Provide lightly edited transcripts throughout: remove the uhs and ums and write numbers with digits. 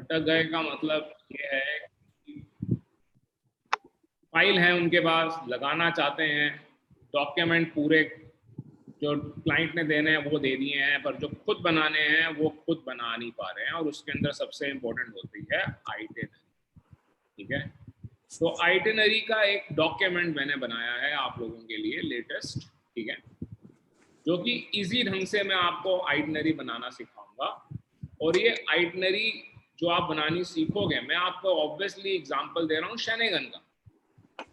अटक गए का मतलब ये है कि फाइल है उनके पास, लगाना चाहते हैं, डॉक्यूमेंट पूरे जो क्लाइंट ने देने हैं वो दे दिए हैं, पर जो खुद बनाने हैं वो खुद बना नहीं पा रहे हैं, और उसके अंदर सबसे इम्पोर्टेंट होती है आइटिनरी। ठीक है, तो आइटिनरी का एक डॉक्यूमेंट मैंने बनाया है आप लोगों के लिए लेटेस्ट। ठीक है, जो कि इजी ढंग से मैं आपको आइटिनरी बनाना सिखाऊंगा। और ये आइटिनरी जो आप बनानी सीखोगे, मैं आपको ऑब्वियसली एग्जांपल दे रहा हूँ शेनेगन का,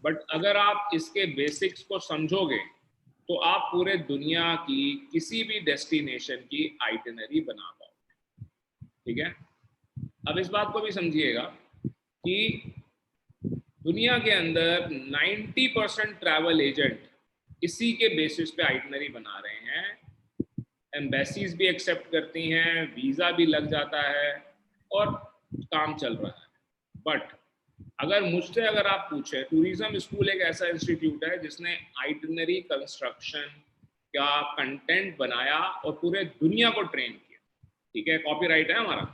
बट अगर आप इसके बेसिक्स को समझोगे तो आप पूरे दुनिया की किसी भी डेस्टिनेशन की आइटिनरी बना पाओगे। ठीक है, अब इस बात को भी समझिएगा कि दुनिया के अंदर 90% ट्रैवल एजेंट इसी के बेसिस पे आइटिनरी बना रहे हैं। एम्बेसीज भी एक्सेप्ट करती हैं, वीज़ा भी लग जाता है और काम चल रहा है। बट अगर मुझसे अगर आप पूछे, टूरिज्म स्कूल एक ऐसा इंस्टीट्यूट है जिसने आइटिनरी कंस्ट्रक्शन का कंटेंट बनाया और पूरे दुनिया को ट्रेन किया। ठीक है, कॉपीराइट है हमारा।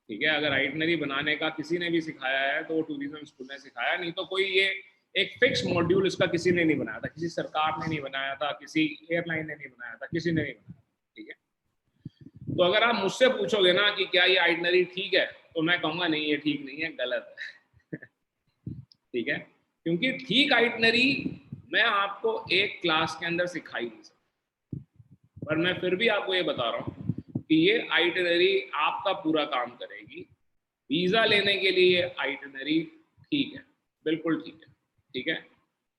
ठीक है, अगर आइटिनरी बनाने का किसी ने भी सिखाया है तो वो टूरिज्म स्कूल ने सिखाया, नहीं तो कोई ये एक फिक्स मॉड्यूल इसका किसी ने नहीं बनाया था, किसी सरकार ने नहीं बनाया था, किसी एयरलाइन ने नहीं बनाया था, किसी ने नहीं बनाया। ठीक है, तो अगर आप मुझसे पूछोगे ना कि क्या ये आइटिनरी ठीक है, तो मैं कहूँगा नहीं ये ठीक नहीं है, गलत है। ठीक है, क्योंकि ठीक आइटिनरी मैं आपको एक क्लास के अंदर सिखा ही नहीं सकता, पर मैं फिर भी आपको ये बता रहा हूँ कि ये आइटिनरी आपका पूरा काम करेगी। वीज़ा लेने के लिए ये आइटिनरी ठीक है, बिल्कुल ठीक है। ठीक है,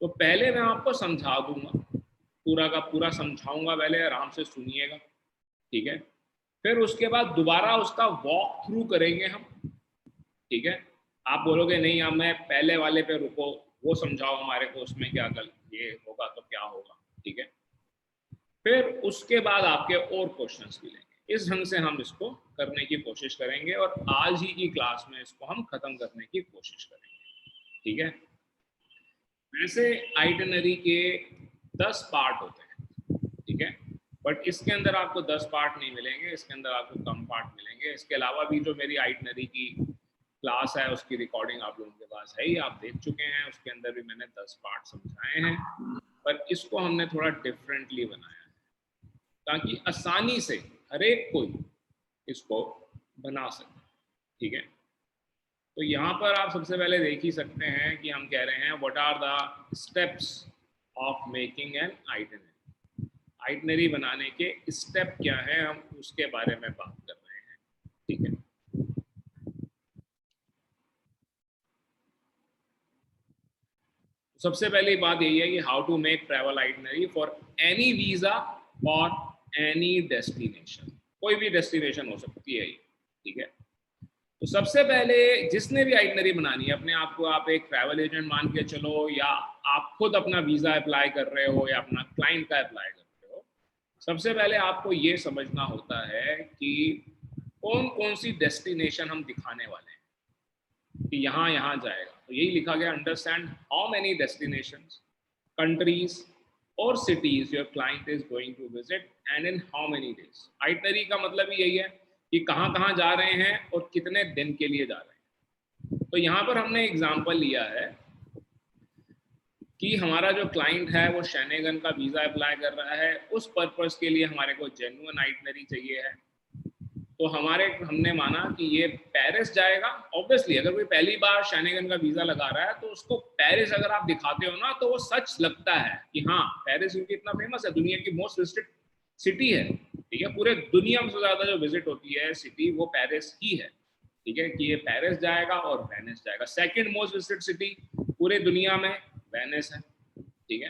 तो पहले मैं आपको समझा दूंगा, पूरा का पूरा समझाऊंगा, पहले आराम से सुनिएगा। ठीक है, फिर उसके बाद दोबारा उसका वॉक थ्रू करेंगे हम। ठीक है, आप बोलोगे नहीं अब मैं पहले वाले पे रुको, वो समझाओ हमारे को, उसमें क्या गल ये होगा तो क्या होगा। ठीक है, फिर उसके बाद आपके और क्वेश्चंस भी लेंगे। इस ढंग से हम इसको करने की कोशिश करेंगे और आज ही की क्लास में इसको हम खत्म करने की कोशिश करेंगे। ठीक है, वैसे आइटिनरी के 10 पार्ट होते हैं। ठीक है, बट इसके अंदर आपको 10 पार्ट नहीं मिलेंगे, इसके अंदर आपको कम पार्ट मिलेंगे। इसके अलावा भी जो मेरी आइटिनरी की क्लास है उसकी रिकॉर्डिंग आप लोगों के पास है ही, आप देख चुके हैं, उसके अंदर भी मैंने 10 पार्ट समझाए हैं, पर इसको हमने थोड़ा डिफरेंटली बनाया है ताकि आसानी से हर एक कोई इसको बना सके। ठीक है, तो यहाँ पर आप सबसे पहले देख ही सकते हैं कि हम कह रहे हैं what are the steps of making an itinerary. Itinerary बनाने के स्टेप क्या है, हम उसके बारे में बात कर रहे हैं। ठीक है, सबसे पहली बात यही है कि how to make travel itinerary for any visa और एनी डेस्टिनेशन। कोई भी डेस्टिनेशन हो सकती है ये। ठीक है, तो सबसे पहले जिसने भी आइटिनरी बनानी है, अपने आप को आप एक ट्रैवल एजेंट मान के चलो, या आप खुद अपना वीजा अप्लाई कर रहे हो या अपना क्लाइंट का अप्लाई कर रहे हो, सबसे पहले आपको ये समझना होता है कि कौन कौन सी डेस्टिनेशन हम दिखाने वाले हैं, कि यहाँ यहाँ जाएगा। तो यही लिखा गया, understand how many destinations, countries और cities your client is going to visit and in how many days. Itinerary का मतलब ही यही है कि कहाँ कहाँ जा रहे हैं और कितने दिन के लिए जा रहे हैं। तो यहाँ पर हमने एग्जाम्पल लिया है कि हमारा जो क्लाइंट है वो शेनेगन का वीज़ा अप्लाई कर रहा है, उस पर्पस के लिए हमारे को जेन्युइन आइटिनरी चाहिए है। तो हमने माना कि ये पेरिस जाएगा। ऑब्वियसली अगर कोई पहली बार शेनेगन का वीज़ा लगा रहा है तो उसको पेरिस अगर आप दिखाते हो ना तो वो सच लगता है कि हाँ पेरिस क्योंकि इतना फेमस है, दुनिया की मोस्ट विजिटेड सिटी है। ठीक है, पूरे दुनिया में सबसे ज़्यादा जो विजिट होती है सिटी वो पेरिस ही है। ठीक है, कि ये पेरिस जाएगा और वेनिस जाएगा। सेकेंड मोस्ट विजिटेड सिटी पूरे दुनिया में वेनिस है। ठीक है,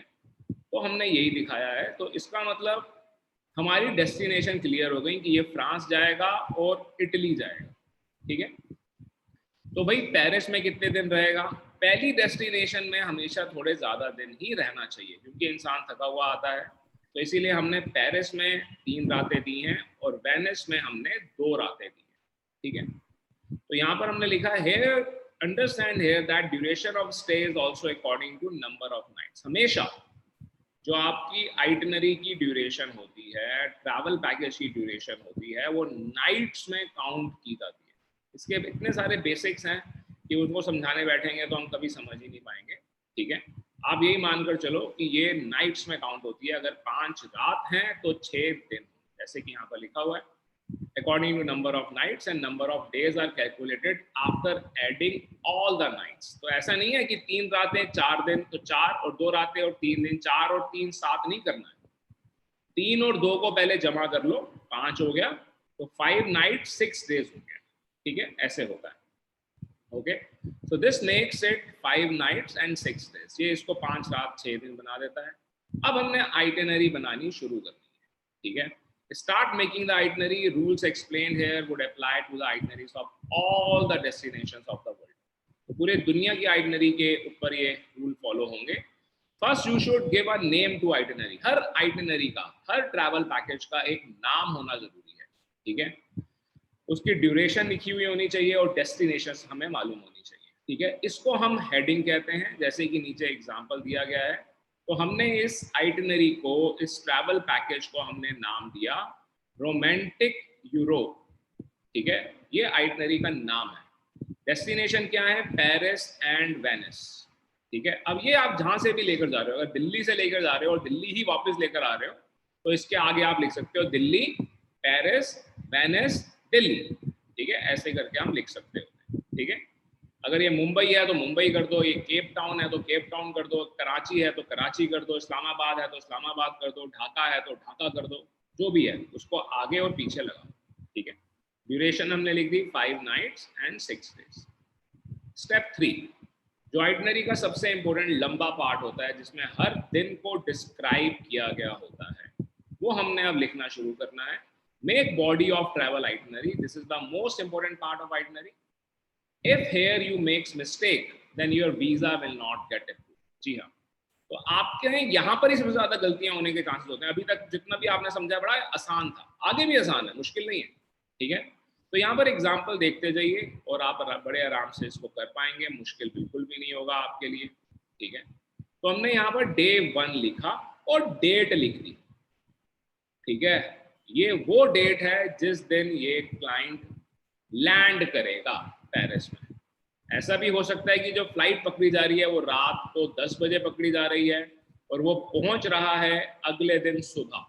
तो हमने यही दिखाया है। तो इसका मतलब हमारी डेस्टिनेशन क्लियर हो गई कि ये फ्रांस जाएगा और इटली जाएगा। ठीक है, तो भाई पेरिस में कितने दिन रहेगा? पहली डेस्टिनेशन में हमेशा थोड़े ज़्यादा दिन ही रहना चाहिए क्योंकि इंसान थका हुआ आता है। तो इसीलिए हमने पेरिस में 3 रातें दी हैं और वेनिस में हमने 2 रातें दी हैं। ठीक है, तो यहाँ पर हमने लिखा है here understand here that duration of stay is also according to number of nights। हमेशा जो आपकी आइटिनरी की ड्यूरेशन होती है, ट्रैवल पैकेज की ड्यूरेशन होती है, वो नाइट्स में काउंट की जाती है। इसके इतने सारे बेसिक्स हैं कि उनको समझाने बैठेंगे तो हम कभी समझ ही नहीं पाएंगे, ठीक है। आप यही मानकर चलो कि ये नाइट्स में काउंट होती है, अगर 5 रात हैं तो 6 दिन, जैसे कि यहाँ पर लिखा हुआ है, according to number of nights and number of days are calculated after adding all the nights. तो ऐसा नहीं है कि 3 रातें 4 दिन तो 4, और 2 रातें और 3 दिन, 4 और 3 7 नहीं करना है, 3 और 2 को पहले जमा कर लो, 5 हो गया, तो 5 नाइट्स 6 डेज हो गया, ठीक है, ऐसे होता है। Okay, so this makes it 5 nights and 6 days, ये इसको 5 रात 6 दिन बना देता है। अब हमने आइटिनरी बनानी शुरू करनी है, ठीक है। Start making the itinerary. Rules explained here would apply to the itineraries of all the destinations of the world. तो पूरे दुनिया की आइटिनरी के ऊपर ये रूल फॉलो होंगे। First you should give a name to itinerary. हर आइटिनरी का, हर ट्रैवल पैकेज का एक नाम होना जरूरी है, ठीक है। उसकी ड्यूरेशन लिखी हुई होनी चाहिए और डेस्टिनेशन हमें मालूम होनी चाहिए, ठीक है। इसको हम हेडिंग कहते हैं, जैसे कि नीचे एग्जांपल दिया गया है। तो हमने इस आइटिनरी को, इस ट्रैवल पैकेज को हमने नाम दिया रोमांटिक यूरोप, ठीक है, ये आइटिनरी का नाम है। डेस्टिनेशन क्या है? पेरिस एंड वेनिस, ठीक है। अब ये आप जहां से भी लेकर जा रहे हो, अगर दिल्ली से लेकर जा रहे हो और दिल्ली ही वापस लेकर आ रहे हो, तो इसके आगे आप लिख सकते हो दिल्ली, पेरिस, वेनिस, दिल्ली, ठीक है, ऐसे करके हम लिख सकते हो, ठीक है। अगर ये मुंबई है तो मुंबई कर दो, ये केप टाउन है तो केप टाउन कर दो, कराची है तो कराची कर दो, इस्लामाबाद है तो इस्लामाबाद कर दो, ढाका है तो ढाका कर दो, जो भी है उसको आगे और पीछे लगाओ, ठीक है। ड्यूरेशन हमने लिख दी 5 नाइट्स एंड 6 डेज। स्टेप 3, जो आइटिनरी का सबसे इंपॉर्टेंट लंबा पार्ट होता है, जिसमें हर दिन को डिस्क्राइब किया गया होता है, वो हमने अब लिखना शुरू करना है। Make body of travel itinerary, this is the most important part of itinerary. If here you makes mistake, then your visa will not get approved. जी हाँ, तो आपके यहाँ पर ही सबसे ज्यादा गलतियां होने के चांसेस होते हैं। अभी तक जितना भी आपने समझा बड़ा आसान था, आगे भी आसान है, मुश्किल नहीं है, ठीक है। तो यहाँ पर एग्जाम्पल देखते जाइए और आप बड़े आराम से इसको कर पाएंगे, मुश्किल बिल्कुल भी नहीं होगा आपके लिए, ठीक है। तो हमने यहाँ पर डे 1 लिखा और डेट लिख दी, ठीक है। ये वो डेट है जिस दिन ये क्लाइंट लैंड करेगा पेरिस में। ऐसा भी हो सकता है कि जो फ्लाइट पकड़ी जा रही है वो रात को 10 बजे पकड़ी जा रही है और वो पहुंच रहा है अगले दिन सुबह।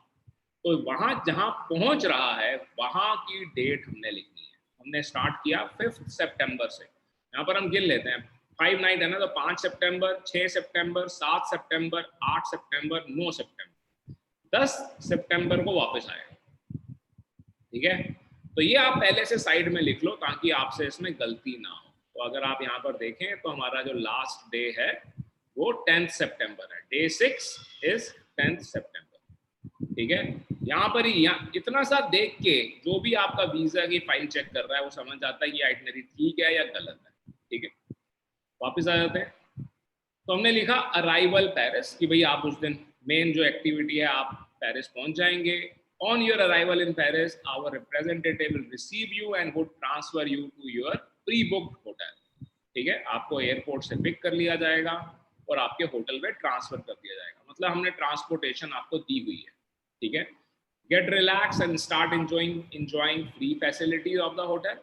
तो वहां जहां पहुंच रहा है वहां की डेट हमने लिखनी है। हमने स्टार्ट किया 5 सितंबर से, यहाँ पर हम गिन लेते हैं, 5 नाइट है ना, तो 5 सितंबर, 6 सितंबर, 7 सितंबर, 8 सितंबर, 9 सितंबर, 10 सितंबर को वापस आएगा, ठीक है। तो ये आप पहले से साइड में लिख लो ताकि आपसे इसमें गलती ना हो। तो अगर आप यहाँ पर देखें तो हमारा जो लास्ट डे है वो 10 सितंबर है, डे 6 इज 10 सितंबर, ठीक है। यहाँ पर ही इतना सा देख के जो भी आपका वीजा की फाइल चेक कर रहा है वो समझ जाता है कि आइटिनरी ठीक है या गलत है, ठीक है। वापिस आ जाते हैं। तो हमने लिखा अराइवल पेरिस, कि भाई आप उस दिन मेन जो एक्टिविटी है आप पेरिस पहुंच जाएंगे। On your arrival in Paris, our representative will receive you and would transfer you to your pre-booked hotel, ठीक है। आपको एयरपोर्ट से पिक कर लिया जाएगा और आपके होटल में ट्रांसफर कर दिया जाएगा, मतलब हमने ट्रांसपोर्टेशन आपको दी हुई है, ठीक है। Get relaxed and start enjoying free facilities of the hotel,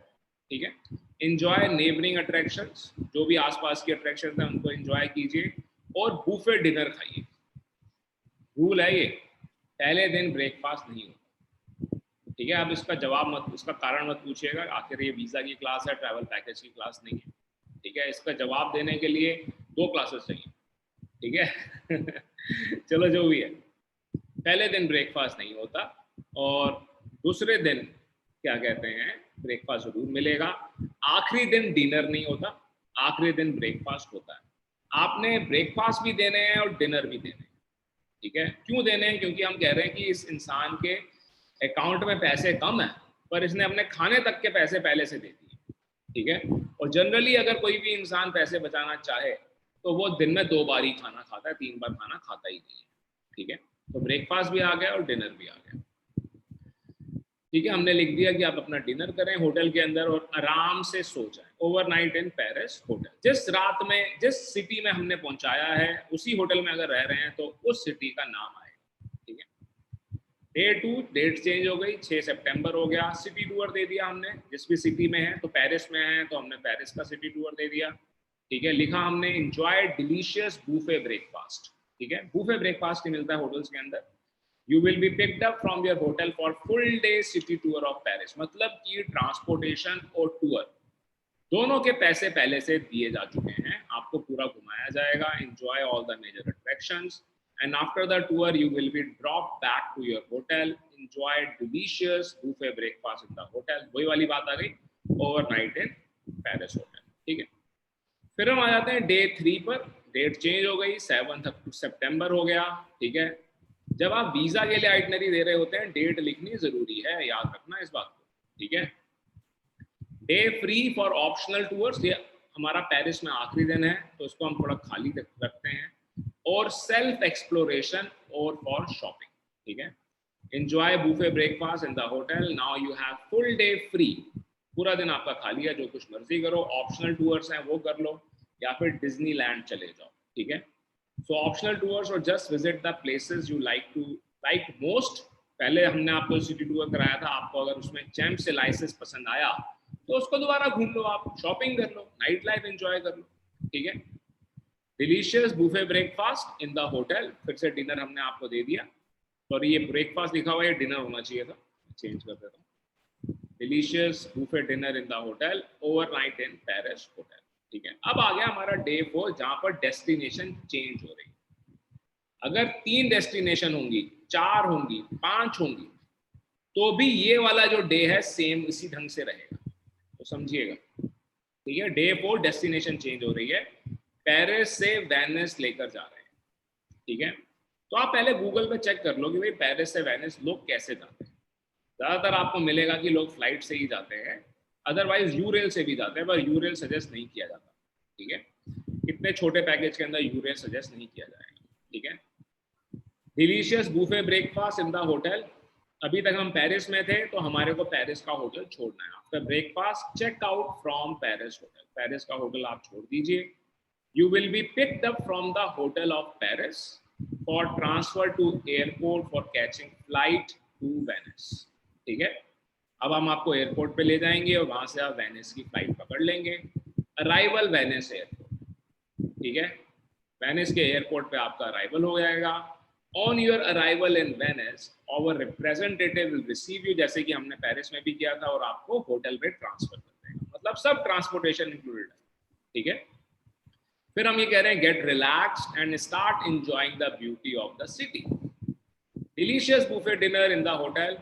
ठीक है। Enjoy neighboring attractions, जो भी आसपास की अट्रैक्शन है उनको एंजॉय कीजिए और बुफे डिनर खाइए। रूल है ये, पहले दिन ब्रेकफास्ट नहीं होता, ठीक है। अब इसका जवाब मत, इसका कारण मत पूछिएगा, आखिर ये वीजा की क्लास है, ट्रैवल पैकेज की क्लास नहीं है, ठीक है। इसका जवाब देने के लिए 2 क्लासेस चाहिए, ठीक है। चलो जो भी है, पहले दिन ब्रेकफास्ट नहीं होता और दूसरे दिन क्या कहते हैं, ब्रेकफास्ट जरूर मिलेगा। आखिरी दिन डिनर नहीं होता, आखिरी दिन ब्रेकफास्ट होता है। आपने ब्रेकफास्ट भी देने हैं और डिनर भी देने हैं, ठीक है। क्यों देने हैं? क्योंकि हम कह रहे हैं कि इस इंसान के अकाउंट में पैसे कम है पर इसने अपने खाने तक के पैसे पहले से दे दिए, ठीक है। और जनरली अगर कोई भी इंसान पैसे बचाना चाहे तो वो दिन में 2 बार ही खाना खाता है, 3 बार खाना खाता ही नहीं है, ठीक है। तो ब्रेकफास्ट भी आ गया और डिनर भी आ गया, ठीक है। हमने लिख दिया कि आप अपना डिनर करें होटल के अंदर और आराम से सो जाएं। ओवरनाइट इन पेरिस होटल, जिस रात में, जिस सिटी में हमने पहुंचाया है उसी होटल में अगर रह रहे हैं तो उस सिटी का नाम आएगा, ठीक है। डे 2 डेट चेंज हो गई, 6 सितंबर हो गया। सिटी टूर दे दिया हमने, जिस भी सिटी में है, तो पेरिस में है तो हमने पेरिस का सिटी टूर दे दिया। ठीक है, लिखा हमने एंजॉय डिलीशियस बूफे ब्रेकफास्ट। ठीक है, बूफे ब्रेकफास्ट ही मिलता है होटल्स के अंदर। You will be picked up from your hotel for full day city tour of Paris, मतलब कि ट्रांसपोर्टेशन और टूर दोनों के पैसे पहले से दिए जा चुके हैं, आपको पूरा घुमाया जाएगा। Enjoy all the major attractions and after the tour you will be dropped back to your hotel. Enjoy delicious buffet breakfast in the hotel. वही वाली बात आ गई, overnight in Paris hotel। ठीक है, फिर हम आ जाते हैं डे 3 पर। डेट चेंज हो गई, 7 सितंबर हो गया। ठीक है, जब आप वीजा के लिए आइटनरी दे रहे होते हैं, डेट लिखनी जरूरी है, याद रखना इस बात को। ठीक है, day free for optional tours, ये हमारा पेरिस में आखिरी दिन है तो इसको हम थोड़ा खाली रखते हैं। और सेल्फ एक्सप्लोरेशन और फॉर शॉपिंग। ठीक है, enjoy buffet breakfast in the hotel, now you have full day free, पूरा दिन आपका खाली है, जो कुछ मर्जी करो। ऑप्शनल टूर्स हैं वो कर लो, या फिर डिज्नीलैंड चले जाओ। ठीक है, सो ऑप्शनल टूर्स और just visit the places you like most. पहले हमने आपको सिटी टूर कराया था, आपको अगर उसमें चैम्प्स एलाइसिस पसंद आया तो उसको दोबारा घूम लो, आप शॉपिंग कर लो, नाइट लाइफ एंजॉय कर लो। ठीक है, delicious buffet breakfast in the hotel, फिर से डिनर हमने आपको दे दिया। सॉरी, ये ब्रेकफास्ट लिखा हुआ है, डिनर होना चाहिए था, चेंज कर देता हूँ। Delicious buffet dinner in the hotel, overnight in Paris hotel. ठीक है, अब आ गया हमारा डे 4, जहां पर डेस्टिनेशन चेंज हो रही है। अगर 3 डेस्टिनेशन होंगी, 4 होंगी, 5 होंगी, तो भी ये वाला जो डे है सेम इसी ढंग से रहेगा, तो समझिएगा। ठीक है, डे 4 डेस्टिनेशन चेंज हो रही है, पेरिस से वेनिस लेकर जा रहे हैं। ठीक है, तो आप पहले गूगल पे चेक कर लो कि भाई पेरिस से वेनिस लोग कैसे जाते हैं। ज़्यादातर आपको मिलेगा कि लोग फ्लाइट से ही जाते हैं, अदरवाइज यू रेल से भी जाते हैं, पर यू रेल सजेस्ट नहीं किया जाता। ठीक है, इतने छोटे पैकेज के अंदर यू रेल सजेस्ट नहीं किया जाएगा। ठीक है, delicious buffet breakfast in the hotel, अभी तक हम पेरिस में थे तो हमारे को पेरिस का होटल छोड़ना है। After breakfast check out from Paris hotel, Paris का होटल आप छोड़ दीजिए। You will be picked up from the hotel of Paris for transfer to airport for catching flight to Venice। ठीक है, अब हम आपको एयरपोर्ट पे ले जाएंगे और वहां से आप वेनिस की फ्लाइट पकड़ लेंगे। Arrival Venice airport. ठीक है, वेनिस के एयरपोर्ट पे आपका अराइवल हो जाएगा। On your arrival in Venice our representative will receive you, जैसे कि हमने पेरिस में भी किया था, और आपको होटल पे ट्रांसफर कर देगा, मतलब सब ट्रांसपोर्टेशन इंक्लूडेड है। ठीक है, फिर हम ये कह रहे हैं get relaxed and start enjoying the beauty of the city. Delicious buffet dinner in the hotel,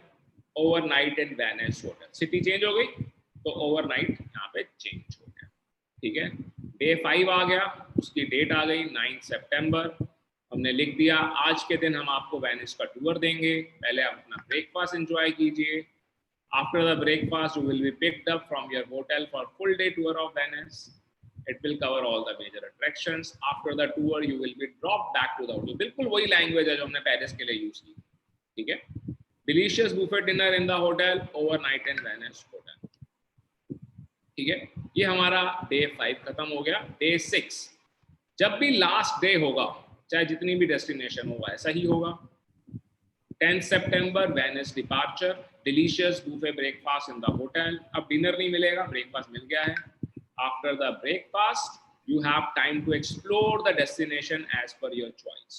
overnight in Venice hotel. City change हो गई तो ओवरनाइट यहाँ पे चेंज हो गया। ठीक है, डे 5 आ गया, उसकी डेट आ गई 9 सितंबर। हमने लिख दिया आज के दिन हम आपको वेनिस का टूर देंगे, पहले आप अपना ब्रेकफास्ट एंजॉय कीजिए। After the breakfast you will be picked up from your hotel for full day tour of Venice. It will cover all the major attractions. After the tour, you will be dropped back to the hotel. बिल्कुल वही language है जो हमने Paris के लिए use की। ठीक है, delicious buffet dinner in the hotel, overnight in Venice hotel. ठीक है, ये हमारा डे 5 खत्म हो गया। डे 6, जब भी लास्ट डे होगा, चाहे जितनी भी डेस्टिनेशन होगा ऐसा ही होगा। 10 सितंबर Venice departure, delicious buffet breakfast in the hotel. अब डिनर नहीं मिलेगा, ब्रेकफास्ट मिल गया है। After the breakfast, you have time to explore the destination as per your choice,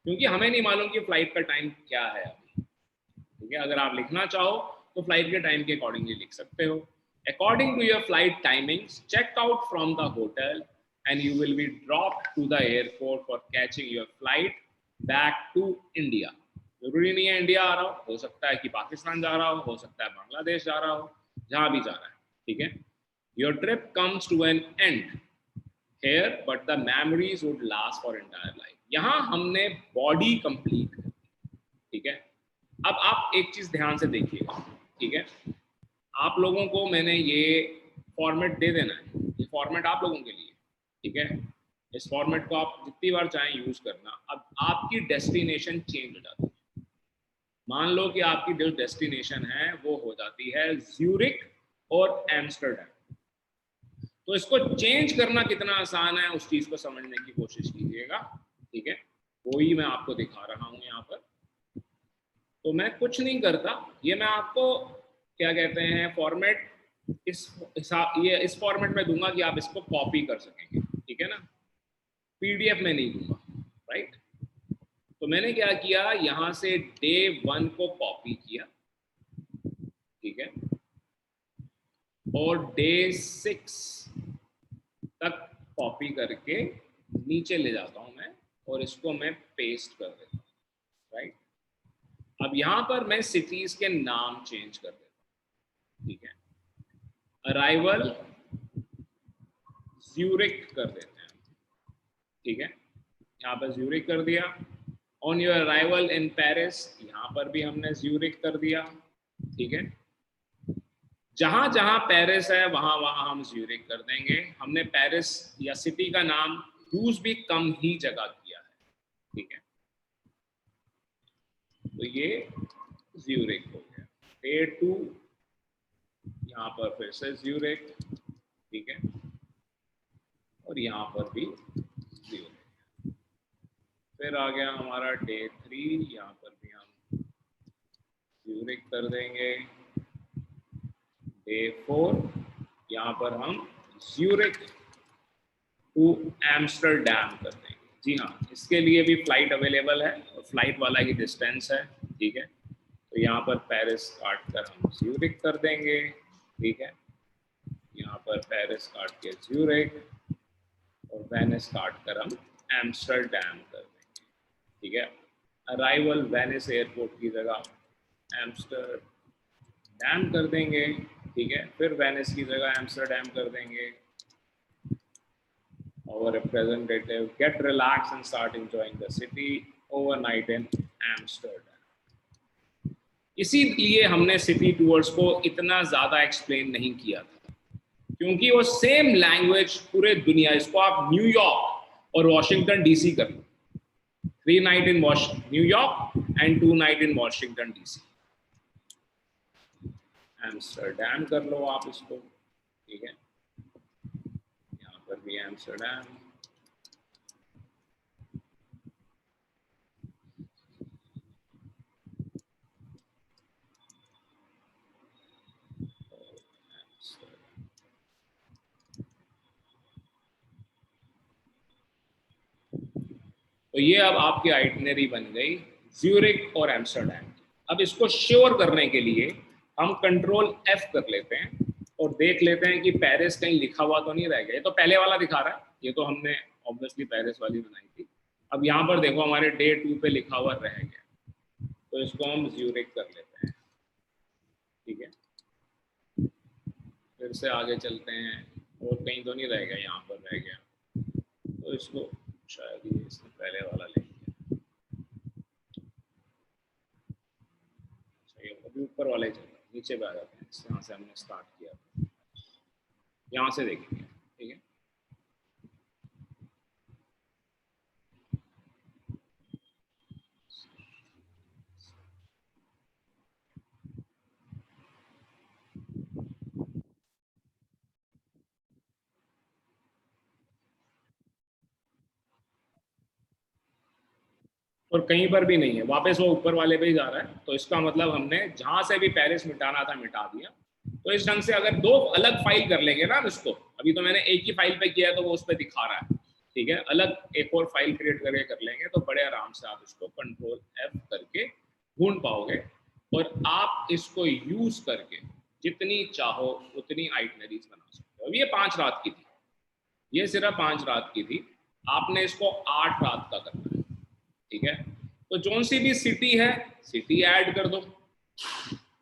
क्योंकि हमें नहीं मालूम कि फ्लाइट का टाइम क्या है अभी। ठीक है, अगर आप लिखना चाहो तो फ्लाइट के टाइम के अकॉर्डिंगली लिख सकते हो। According to your flight timings, check out from the hotel and you will be dropped to the airport for catching your flight back to India। जरूरी नहीं है इंडिया आ रहा हो सकता है कि पाकिस्तान जा रहा हो सकता है बांग्लादेश जा रहा हो, जहां भी जा रहा है। ठीक है, your trip comes to an end here but the memories would last for entire life। यहां हमने बॉडी कंप्लीट कर दी। ठीक है, अब आप एक चीज ध्यान से देखिएगा। ठीक है, आप लोगों को मैंने ये फॉर्मेट दे देना है, ये फॉर्मेट आप लोगों के लिए। ठीक है, इस फॉर्मेट को आप जितनी बार चाहें यूज करना। अब आपकी डेस्टिनेशन चेंज हो जाती है। मान लो कि आपकी जो डेस्टिनेशन है वो हो जाती है ज्यूरिक और एम्स्टर्डम, तो इसको चेंज करना कितना आसान है उस चीज को समझने की कोशिश कीजिएगा। ठीक है, वो ही मैं आपको दिखा रहा हूं यहाँ पर। तो मैं कुछ नहीं करता, ये मैं आपको क्या कहते हैं फॉर्मेट इस हिसाब ये इस फॉर्मेट में दूंगा कि आप इसको कॉपी कर सकेंगे, ठीक है ना, पीडीएफ में नहीं दूंगा, राइट। तो मैंने क्या किया, यहाँ से डे 1 को कॉपी किया, ठीक है, और डे 6 तक कॉपी करके नीचे ले जाता हूं मैं और इसको मैं पेस्ट कर देता हूँ, राइट। अब यहां पर मैं सिटीज के नाम चेंज कर देता हूँ, ठीक है, अराइवल ज्यूरिक कर देते हैं, ठीक है, यहाँ पर ज्यूरिक कर दिया। On your arrival in Paris, यहाँ पर भी हमने ज्यूरिक कर दिया, ठीक है। जहां जहां पेरिस है वहां वहां हम ज्यूरिक कर देंगे। हमने पेरिस या सिटी का नाम यूज भी कम ही जगह किया है, ठीक है। तो ये ज्यूरिक हो गया। डे 2 यहाँ पर फिर से ज्यूरिक, ठीक है, और यहाँ पर भी ज्यूरिक। फिर आ गया हमारा डे 3, यहाँ पर भी हम ज्यूरिक कर देंगे। डे 4 यहाँ पर हम ज्यूरिक टू एम्स्टरडैम कर देंगे। जी हाँ, इसके लिए भी फ्लाइट अवेलेबल है और फ्लाइट वाला ही डिस्टेंस है, ठीक है। तो यहाँ पर पेरिस काट कर हम ज्यूरिक कर देंगे, ठीक है। यहाँ पर पेरिस काट के ज्यूरिक और वेनिस काट कर हम एम्स्टरडैम कर देंगे, ठीक है। अराइवल वेनिस एयरपोर्ट की जगह एम्स्टरडैम कर देंगे, ठीक है। फिर वेनिस की जगह एम्स्टरडैम कर देंगे। Our representative get relaxed and start enjoying the city overnight in Amsterdam. इसीलिए हमने सिटी टूर्स को इतना ज्यादा एक्सप्लेन नहीं किया था, क्योंकि वो सेम लैंग्वेज पूरे दुनिया, इसको आप न्यूयॉर्क और वॉशिंगटन डीसी कर लो, 3 night in New York and 2 night in Washington DC. Amsterdam कर लो आप इसको, ठीक है, यहाँ पर भी एम्स्टरडैम। तो ये अब आपकी आइटिनरी बन गई ज्यूरिक और एम्स्टरडैम। अब इसको श्योर करने के लिए हम कंट्रोल F कर लेते हैं और देख लेते हैं कि पेरिस कहीं लिखा हुआ तो नहीं रह गया। ये तो पहले वाला दिखा रहा है, ये तो हमने ऑब्वियसली पेरिस वाली बनाई थी। अब यहाँ पर देखो हमारे डे 2 पे लिखा हुआ रह गया, तो इसको हम ज्यूरिक कर लेते हैं, ठीक है। फिर से आगे चलते हैं, और कहीं तो नहीं रह गया, यहाँ पर रह गया, तो इसको शायद ये इसने पहले वाला ले लिया, अभी ऊपर वाला ही चल रहा है। नीचे पे आ जाते हैं, यहाँ से हमने स्टार्ट किया, यहाँ से देखेंगे, ठीक है। और कहीं पर भी नहीं है, वापस वो ऊपर वाले पे ही जा रहा है। तो इसका मतलब हमने जहां से भी पेरिस मिटाना था मिटा दिया। तो इस ढंग से अगर 2 अलग फाइल कर लेंगे ना इसको, अभी तो मैंने एक ही फाइल पे किया है तो वो उस पर दिखा रहा है, ठीक है। अलग एक और फाइल क्रिएट करके कर लेंगे तो बड़े आराम से आप इसको कंट्रोल F करके ढूंढ पाओगे, और आप इसको यूज करके जितनी चाहो उतनी आइटनरीज बना सकते हो। अब ये 5 रात की थी, ये सिर्फ 5 रात की थी, आपने इसको 8 रात का करना है, ठीक है। तो जोन सी भी सिटी है, सिटी ऐड कर दो।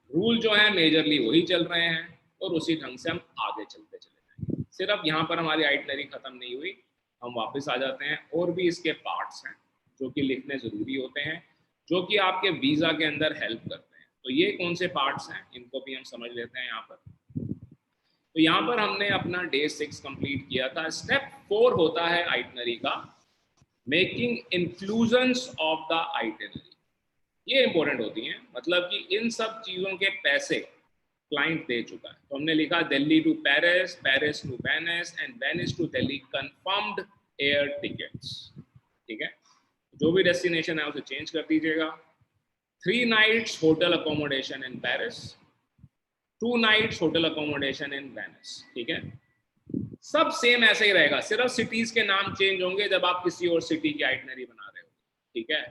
रूल जो है मेजरली वही चल रहे हैं, और उसी ढंग से हम आगे चलते चले जाएंगे। सिर्फ यहाँ पर हमारी आइटनरी खत्म नहीं हुई, हम वापस आ जाते हैं। और भी इसके पार्ट्स हैं जो कि लिखने जरूरी होते हैं, जो कि आपके वीजा के अंदर हेल्प करते हैं। तो ये कौन से पार्ट्स हैं, इनको भी हम समझ लेते हैं यहाँ पर। तो यहाँ पर हमने अपना डे 6 कंप्लीट किया था। स्टेप 4 होता है आइटनरी का, making inclusions of the itinerary. ये इंपॉर्टेंट होती हैं, मतलब कि इन सब चीजों के पैसे क्लाइंट दे चुका है। तो हमने लिखा Delhi to Paris, Paris to Venice and Venice to Delhi confirmed air tickets, ठीक है। जो भी डेस्टिनेशन है उसे चेंज कर दीजिएगा। 3 nights hotel accommodation in Paris, 2 nights hotel accommodation in Venice। ठीक है, सब सेम ऐसे ही रहेगा, सिर्फ सिटीज के नाम चेंज होंगे जब आप किसी और सिटी की आइटनरी बना रहे हो। ठीक है,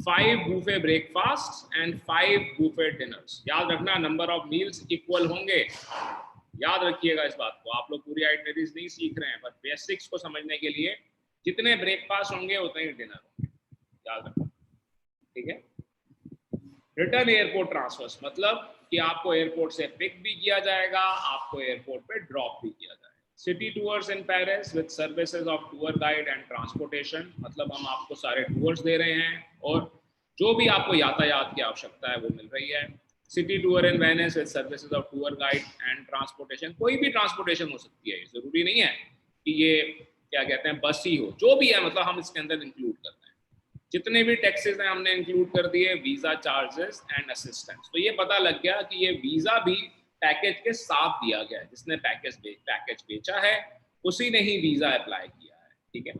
5 buffet breakfast and 5 buffet dinners. याद रखना, नंबर ऑफ मील्स इक्वल होंगे, याद रखिएगा इस बात को। आप लोग पूरी आइटनरीज नहीं सीख रहे हैं, पर बेसिक्स को समझने के लिए जितने ब्रेकफास्ट होंगे उतने ही डिनर होंगे, याद रखना। ठीक है, रिटर्न एयरपोर्ट ट्रांसफर्स, मतलब कि आपको एयरपोर्ट से पिक भी किया जाएगा, आपको एयरपोर्ट पे ड्रॉप भी किया जाएगा। City tours in Paris with services of tour guide and transportation, मतलब हम आपको सारे टूर्स दे रहे हैं और जो भी आपको यातायात की आवश्यकता है वो मिल रही है। City tour in Venice with services of tour guide and transportation, कोई भी ट्रांसपोर्टेशन हो सकती है, जरूरी नहीं है कि ये क्या कहते हैं बस ही हो, जो भी है मतलब हम इसके अंदर इंक्लूड करते हैं। जितने भी टैक्सेस हैं हमने इंक्लूड कर दिए, वीजा चार्जेस एंड असिस्टेंस। तो ये पता लग गया कि ये वीजा भी पैकेज के साथ दिया गया है, जिसने पैकेज बेचा है उसी ने ही वीजा अप्लाई किया है। ठीक है,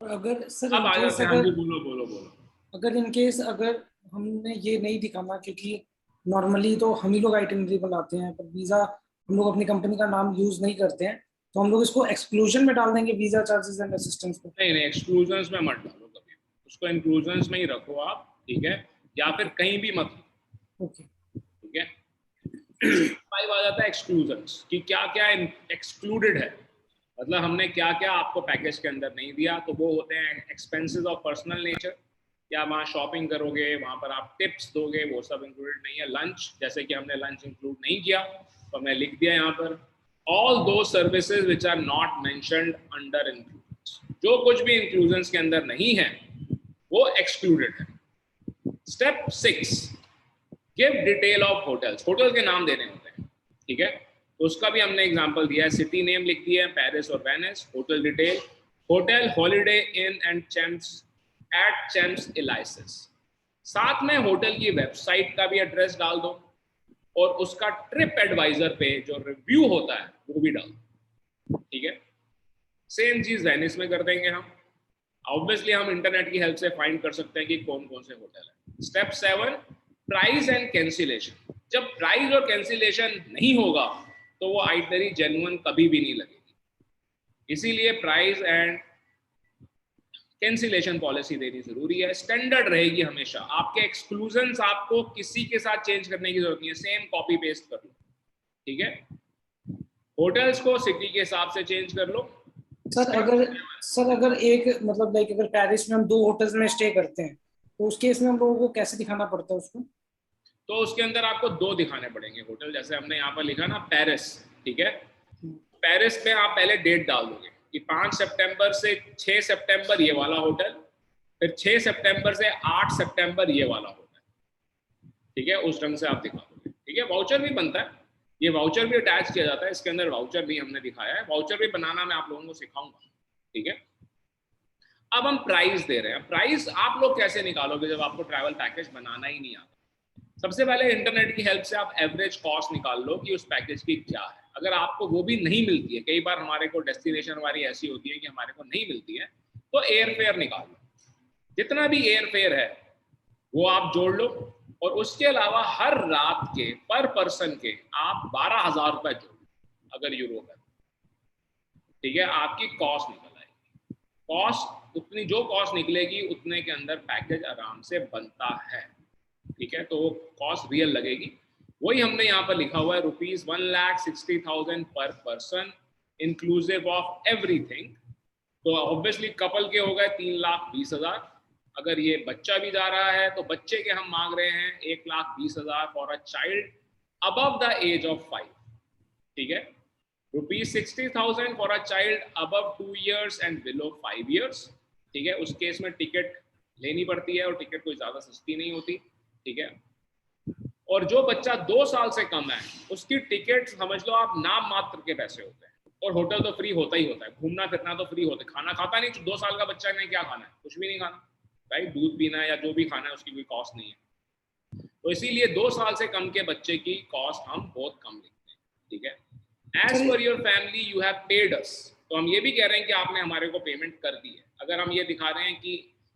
अगर सर अब आ जाते हैं, अगर बोलो बोलो बोलो। अगर इन केस अगर हमने ये नहीं दिखाना, क्योंकि नॉर्मली तो हम ही लोग आइटनरी बनाते हैं पर वीजा हम लोग अपनी कंपनी का नाम यूज नहीं करते हैं, तो हम लोग इसको एक्सक्लूजन में डाल देंगे वीजा चार्जेस एंड असिस्टेंस को। नहीं नहीं, एक्सक्लूजन्स में मत डालो कभी, उसको इंक्लूजन्स में ही रखो आप। ठीक है, या फिर कहीं भी मत। ओके, ठीक है, 5 आ जाता है एक्सक्लूजन्स कि क्या क्या एक्सक्लूडेड है, मतलब हमने क्या क्या आपको पैकेज के अंदर नहीं दिया। तो वो होते हैं एक्सपेंसेस ऑफ पर्सनल नेचर, या वहाँ शॉपिंग करोगे वहाँ पर आप टिप्स दोगे, वो सब इंक्लूडेड नहीं है। लंच, जैसे कि हमने लंच इंक्लूड नहीं किया तो हमने लिख दिया यहाँ पर, all those services which are not mentioned under inclusions, जो कुछ भी इंक्लूजन्स के अंदर नहीं है वो एक्सक्लूडेड है। Step 6, give detail of hotels, hotel के नाम देने होते हैं। ठीक है, तो उसका भी हमने एग्जांपल दिया है, सिटी नेम लिख दिया है पेरिस और Venice, hotel detail, hotel Holiday Inn and Champs at Champs Elysees. साथ में होटल की वेबसाइट का भी एड्रेस डाल दो और उसका ट्रिप एडवाइजर पे जो रिव्यू होता है वो भी डाल दो। ठीक है, सेम चीज वेनिस में कर देंगे हम। ऑब्वियसली हम इंटरनेट की हेल्प से फाइंड कर सकते हैं कि कौन कौन से होटल है। Step 7, price and cancellation. जब प्राइस और कैंसिलेशन नहीं होगा तो वो आइटनरी जेन्युइन कभी भी नहीं लगेगी, इसीलिए प्राइस एंड कैंसिलेशन पॉलिसी देनी जरूरी है, स्टैंडर्ड रहेगी हमेशा। आपके एक्सक्लूजन्स आपको किसी के साथ चेंज करने की जरूरत नहीं है, सेम कॉपी पेस्ट कर लो। ठीक है, होटल्स को सिटी के हिसाब से चेंज कर लो। सर अगर एक मतलब लाइक अगर पेरिस में हम 2 होटल्स में स्टे करते हैं तो उस केस में हम लोगों को कैसे दिखाना पड़ता है उसको? तो उसके अंदर आपको 2 दिखाने पड़ेंगे होटल, जैसे हमने यहाँ पर लिखा ना पेरिस। ठीक है, पेरिस पे आप पहले डेट डाल दोगे कि 5 सितंबर से 6 सितंबर ये वाला होटल, फिर 6 सितंबर से 8 सितंबर ये वाला होटल। ठीक है, उस ढंग से आप दिखा दोगे। ठीक है, वाउचर भी बनता है, ये वाउचर भी अटैच किया जाता है, इसके अंदर वाउचर भी हमने दिखाया है, वाउचर भी बनाना मैं आप लोगों को सिखाऊंगा। ठीक है, अब हम प्राइस दे रहे हैं। प्राइस आप लोग कैसे निकालोगे जब आपको ट्रैवल पैकेज बनाना ही नहीं आता? सबसे पहले इंटरनेट की हेल्प से आप एवरेज कॉस्ट निकाल लो कि उस पैकेज की क्या है। अगर आपको वो भी नहीं मिलती है, कई बार हमारे को डेस्टिनेशन हमारी ऐसी होती है कि हमारे को नहीं मिलती है, तो एयर फेयर निकाल लो। जितना भी एयर फेयर है वो आप जोड़ लो, और उसके अलावा हर रात के पर पर्सन के आप 12,000 रुपए जोड़ लो अगर यूरोप है। ठीक है, आपकी कॉस्ट निकल आएगी। कॉस्ट उतनी, जो कॉस्ट निकलेगी उतने के अंदर पैकेज आराम से बनता है। ठीक है, तो कॉस्ट रियल लगेगी। वही हमने यहाँ पर लिखा हुआ है, ₹1,60,000 पर पर्सन इंक्लूसिव ऑफ एवरीथिंग। तो ऑब्वियसली कपल के हो गए 3,20,000। अगर ये बच्चा भी जा रहा है तो बच्चे के हम मांग रहे हैं 1,20,000 for a child above the age of 5। ठीक है, ₹60,000 for a child above 2 years and below 5 years। ठीक है, उस केस में टिकट लेनी पड़ती है और टिकट कोई ज्यादा सस्ती नहीं होती। ठीक है, और जो बच्चा 2 साल से कम है उसकी टिकट समझ लो आप नाम मात्र के पैसे होते हैं, और होटल तो फ्री होता ही होता है, घूमना फिरना तो फ्री होता है, खाना खाता नहीं। 2 साल का बच्चा ने क्या खाना है? कुछ भी नहीं खाना, राइट? दूध पीना है या जो भी खाना है उसकी कोई कॉस्ट नहीं है। तो इसीलिए 2 साल से कम के बच्चे की कॉस्ट हम बहुत कम लिखते हैं। ठीक है, as per your family you have paid us. तो हम ये भी कह रहे हैं कि आपने हमारे को पेमेंट कर दी है। अगर हम ये दिखा रहे हैं कि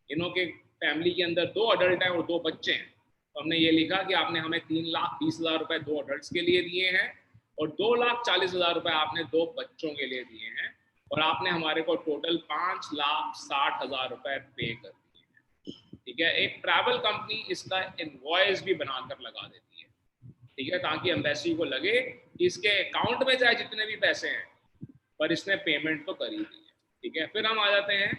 इन्हों के फैमिली के अंदर 2 अडल्ट हैं और 2 बच्चे हैं, तो हमने ये लिखा कि आपने हमें 3,20,000 रुपए 2 अडल्ट्स के लिए दिए हैं और 2,40,000 रुपए आपने 2 बच्चों के लिए दिए हैं, और आपने हमारे को टोटल 5,60,000 रुपए पे कर दिए हैं। ठीक है, एक ट्रैवल कंपनी इसका इनवॉइस भी बनाकर लगा देती है। ठीक है, ताकि एम्बेसी को लगे कि इसके अकाउंट में चाहे जितने भी पैसे हैं पर इसने पेमेंट तो करी दी है। ठीक है, फिर हम आ जाते हैं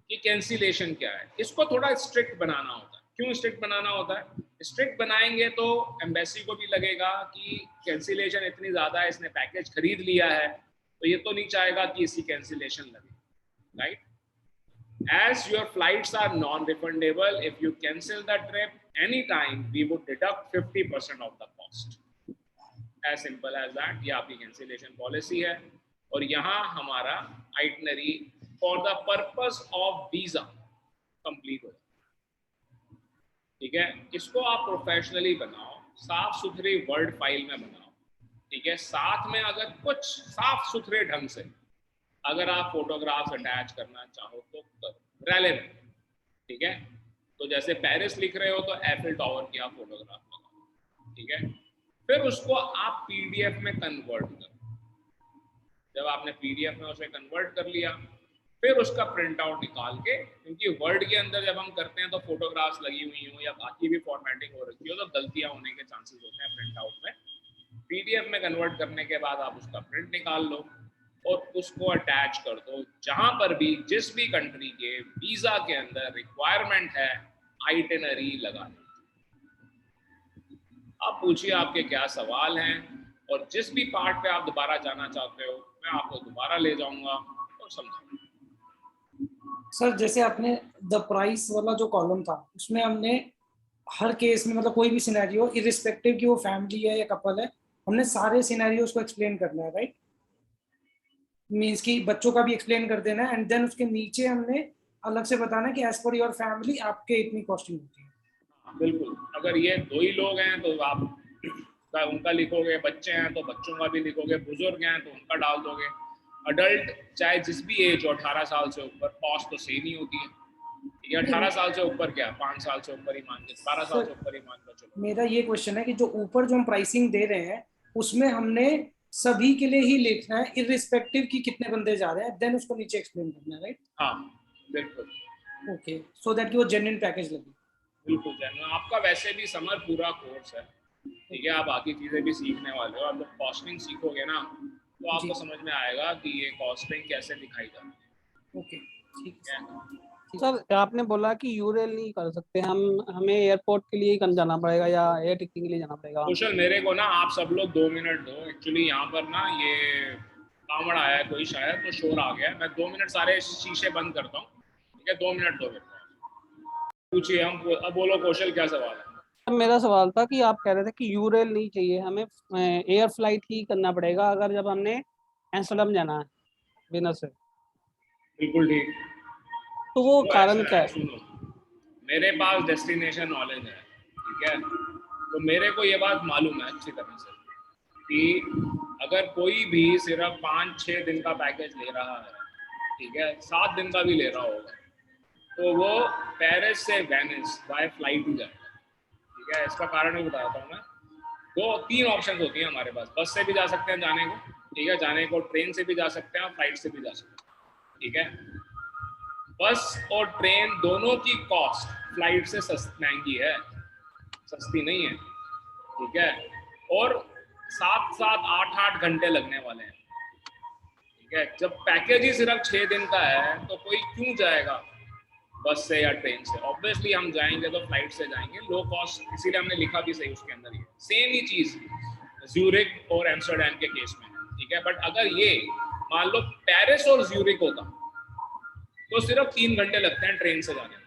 कि कैंसिलेशन क्या है। इसको थोड़ा स्ट्रिक्ट बनाना होता है। क्यों स्ट्रिक्ट बनाना होता है? स्ट्रिक्ट बनाएंगे तो एम्बेसी को भी लगेगा कि कैंसिलेशन इतनी ज़्यादा है, इसने पैकेज खरीद लिया है, तो ये तो नहीं चाहेगा कि इसकी कैंसिलेशन लगे, right? As your flights are non-refundable, if you cancel the trip anytime, we would deduct 50% of the cost. As simple as that. ये आपकी cancellation policy है, और यहाँ हमारा itinerary for the purpose of visa complete हो। ठीक है, इसको आप प्रोफेशनली बनाओ, साफ सुथरी वर्ड फाइल में बनाओ। ठीक है, साथ में अगर कुछ साफ सुथरे ढंग से अगर आप फोटोग्राफ्स अटैच करना चाहो तो करो, रेलेवेंट। ठीक है, तो जैसे पेरिस लिख रहे हो तो एफिल टावर की आप फोटोग्राफ लगाओ। ठीक है, फिर उसको आप पीडीएफ में कन्वर्ट करो। जब आपने पीडीएफ में उसे कन्वर्ट कर लिया, फिर उसका प्रिंट आउट निकाल के, क्योंकि वर्ड के अंदर जब हम करते हैं तो फोटोग्राफ्स लगी हुई हो या बाकी भी फॉर्मेटिंग हो रखी हो तो गलतियां होने के चांसेस होते हैं प्रिंट आउट में। पीडीएफ में कन्वर्ट करने के बाद आप उसका प्रिंट निकाल लो और उसको अटैच कर दो। जहां पर भी जिस भी कंट्री के वीजा के अंदर रिक्वायरमेंट है आइटिनरी लगा दो। आप पूछिए आपके क्या सवाल हैं, और जिस भी पार्ट पे आप दोबारा जाना चाहते हो मैं आपको दोबारा ले जाऊंगा और समझाऊंगा। सर जैसे आपने द प्राइस वाला जो कॉलम था उसमें हमने हर केस में मतलब कोई भी सिनेरियो इरिस्पेक्टिव कि वो फैमिली है या कपल है, हमने सारे सिनेरियोस को एक्सप्लेन करना है, राइट? मींस कि बच्चों का भी एक्सप्लेन कर देना है एंड देन उसके नीचे हमने अलग से बताना है कि एज पर योर फैमिली आपके इतनी कॉस्टिंग होती है। बिल्कुल, अगर ये 2 ही लोग हैं तो आप उनका लिखोगे, बच्चे हैं तो बच्चों का भी लिखोगे, बुजुर्ग हैं तो उनका डाल दोगे। अडल्ट चाहे जिस भी एज हो, 18 साल से ऊपर, कॉस्ट तो सेम ही होती है। ये 18 साल से ऊपर क्या, 5 साल से ऊपर ही मान के, 12 साल से ऊपर ही मान लो। चलो, मेरा ये क्वेश्चन है कि जो ऊपर जो हम प्राइसिंग दे रहे हैं उसमें हमने सभी के लिए ही लिखना है इररिस्पेक्टिव कि कितने बंदे जा रहे हैं, देन उसको नीचे एक्सप्लेन करना है, राइट? हाँ बिल्कुल। ओके, सो दैट कि वो जेन्युइन पैकेज लगे। बिल्कुल जेन्युइन। आपका वैसे भी समर पूरा कोर्स है, ठीक है, आप बाकी चीज़ें भी सीखने वाले हो। आप जब कॉस्टिंग सीखोगे ना तो आपको समझ में आएगा कि ये कॉस्टिंग कैसे दिखाई जाती है। ओके, ठीक है। सर आपने बोला कि यूरेल नहीं कर सकते हम, हमें एयरपोर्ट के लिए ही जाना पड़ेगा या एयर टिकटिंग के लिए जाना पड़ेगा? कुशल, मेरे को ना आप सब लोग 2 मिनट दो। एक्चुअली यहाँ पर ना ये कावड़ आया है कोई, शायद तो शोर आ गया। मैं 2 मिनट सारे शीशे बंद करता हूँ, ठीक है? 2 मिनट दो मेरे को। पूछिए, हम अब बोलो कौशल, क्या सवाल है? मेरा सवाल था कि आप कह रहे थे कि यूरेल नहीं चाहिए हमें, एयर फ्लाइट ही करना पड़ेगा अगर जब हमने एम्स्टर्डम जाना है बिना से। बिल्कुल ठीक। तो वो कारण क्या है? सुनो, मेरे पास डेस्टिनेशन नॉलेज है, ठीक है, तो मेरे को ये बात मालूम है अच्छी तरह से कि अगर कोई भी सिर्फ 5-6 दिन का पैकेज ले रहा है, ठीक है, 7 दिन का भी ले रहा होगा, तो वो पेरिस से वेनिस बाय फ्लाइट ही जाएगा। ठीक है, इसका कारण भी बताता हूँ मैं। 2-3 ऑप्शन होती हैं हमारे पास। बस से भी जा सकते हैं जाने को, ठीक है, जाने को ट्रेन से भी जा सकते हैं और फ्लाइट से भी जा सकते हैं, ठीक है। बस और ट्रेन दोनों की कॉस्ट फ्लाइट से महंगी है, सस्ती नहीं है, ठीक है, और 7-7, 8-8 घंटे लगने वाले हैं, ठीक है। जब पैकेज ही सिर्फ 6 दिन का है तो कोई क्यों जाएगा बस से या ट्रेन से? ऑब्वियसली हम जाएंगे तो फ्लाइट से जाएंगे, लो कॉस्ट। इसीलिए हमने लिखा भी सही उसके अंदर ही, सेम ही चीज ज्यूरिक और एम्स्टर्डम के केस में, ठीक है। बट अगर ये मान लो पेरिस और ज्यूरिक होता तो सिर्फ 3 घंटे लगते हैं ट्रेन से जाने में,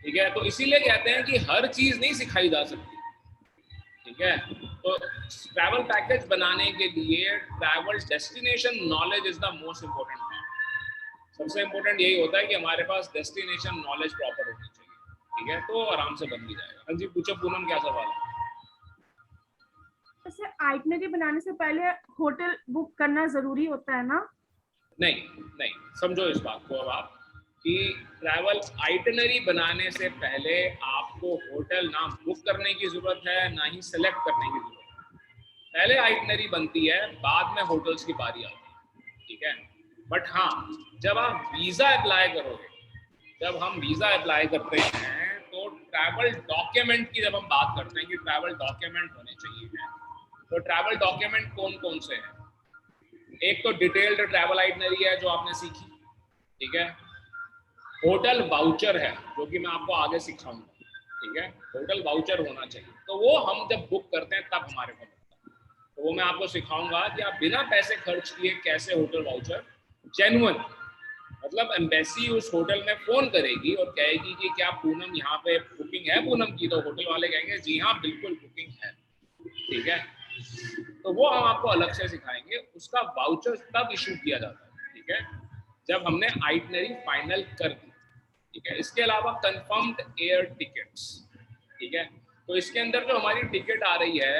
ठीक है। तो इसीलिए कहते हैं कि हर चीज नहीं सिखाई जा सकती, ठीक है। तो ट्रैवल पैकेज बनाने के लिए travel destination knowledge is the most important part. सबसे इंपॉर्टेंट यही होता है कि हमारे पास डेस्टिनेशन नॉलेज प्रॉपर होनी चाहिए, ठीक है, तो आराम से बन भी जाएगा। हाँ जी, पूछो पूनम, क्या सवाल है? जैसे आइटनरी बनाने से पहले होटल बुक करना जरूरी होता है ना? नहीं नहीं, समझो इस बात को अब आप कि ट्रैवल आइटनरी बनाने से पहले आपको होटल ना बुक करने की जरूरत है, ना ही सेलेक्ट करने की जरूरत है। पहले आइटनरी बनती है, बाद में होटल्स की बारी आती है, ठीक है। बट हाँ, जब आप वीजा अप्लाई करोगे, जब हम वीजा अप्लाई करते हैं तो ट्रैवल डॉक्यूमेंट की जब हम बात करते हैं कि ट्रैवल डॉक्यूमेंट होने चाहिए, तो ट्रैवल डॉक्यूमेंट कौन कौन से हैं? एक तो डिटेल्ड ट्रैवल आइटनरी है जो आपने सीखी, ठीक है। होटल वाउचर है जो कि मैं आपको आगे सिखाऊंगा, ठीक है। होटल वाउचर होना चाहिए, तो वो हम जब बुक करते हैं तब हमारे को मिलता है, तो वो मैं आपको सिखाऊंगा कि आप बिना पैसे खर्च किए कैसे होटल वाउचर जेन्युइन, मतलब एम्बेसी उस होटल में फोन करेगी और कहेगी कि क्या पूनम यहाँ पे बुकिंग है पूनम की, तो होटल वाले कहेंगे जी हाँ बिल्कुल बुकिंग है, ठीक है। तो वो हम आपको अलग से सिखाएंगे, उसका वाउचर तब इशू किया जाता है, ठीक है, जब हमने आइटनरी फाइनल कर दी, ठीक है। इसके अलावा कंफर्म्ड एयर टिकट्स, ठीक है। तो इसके अंदर जो हमारी टिकट आ रही है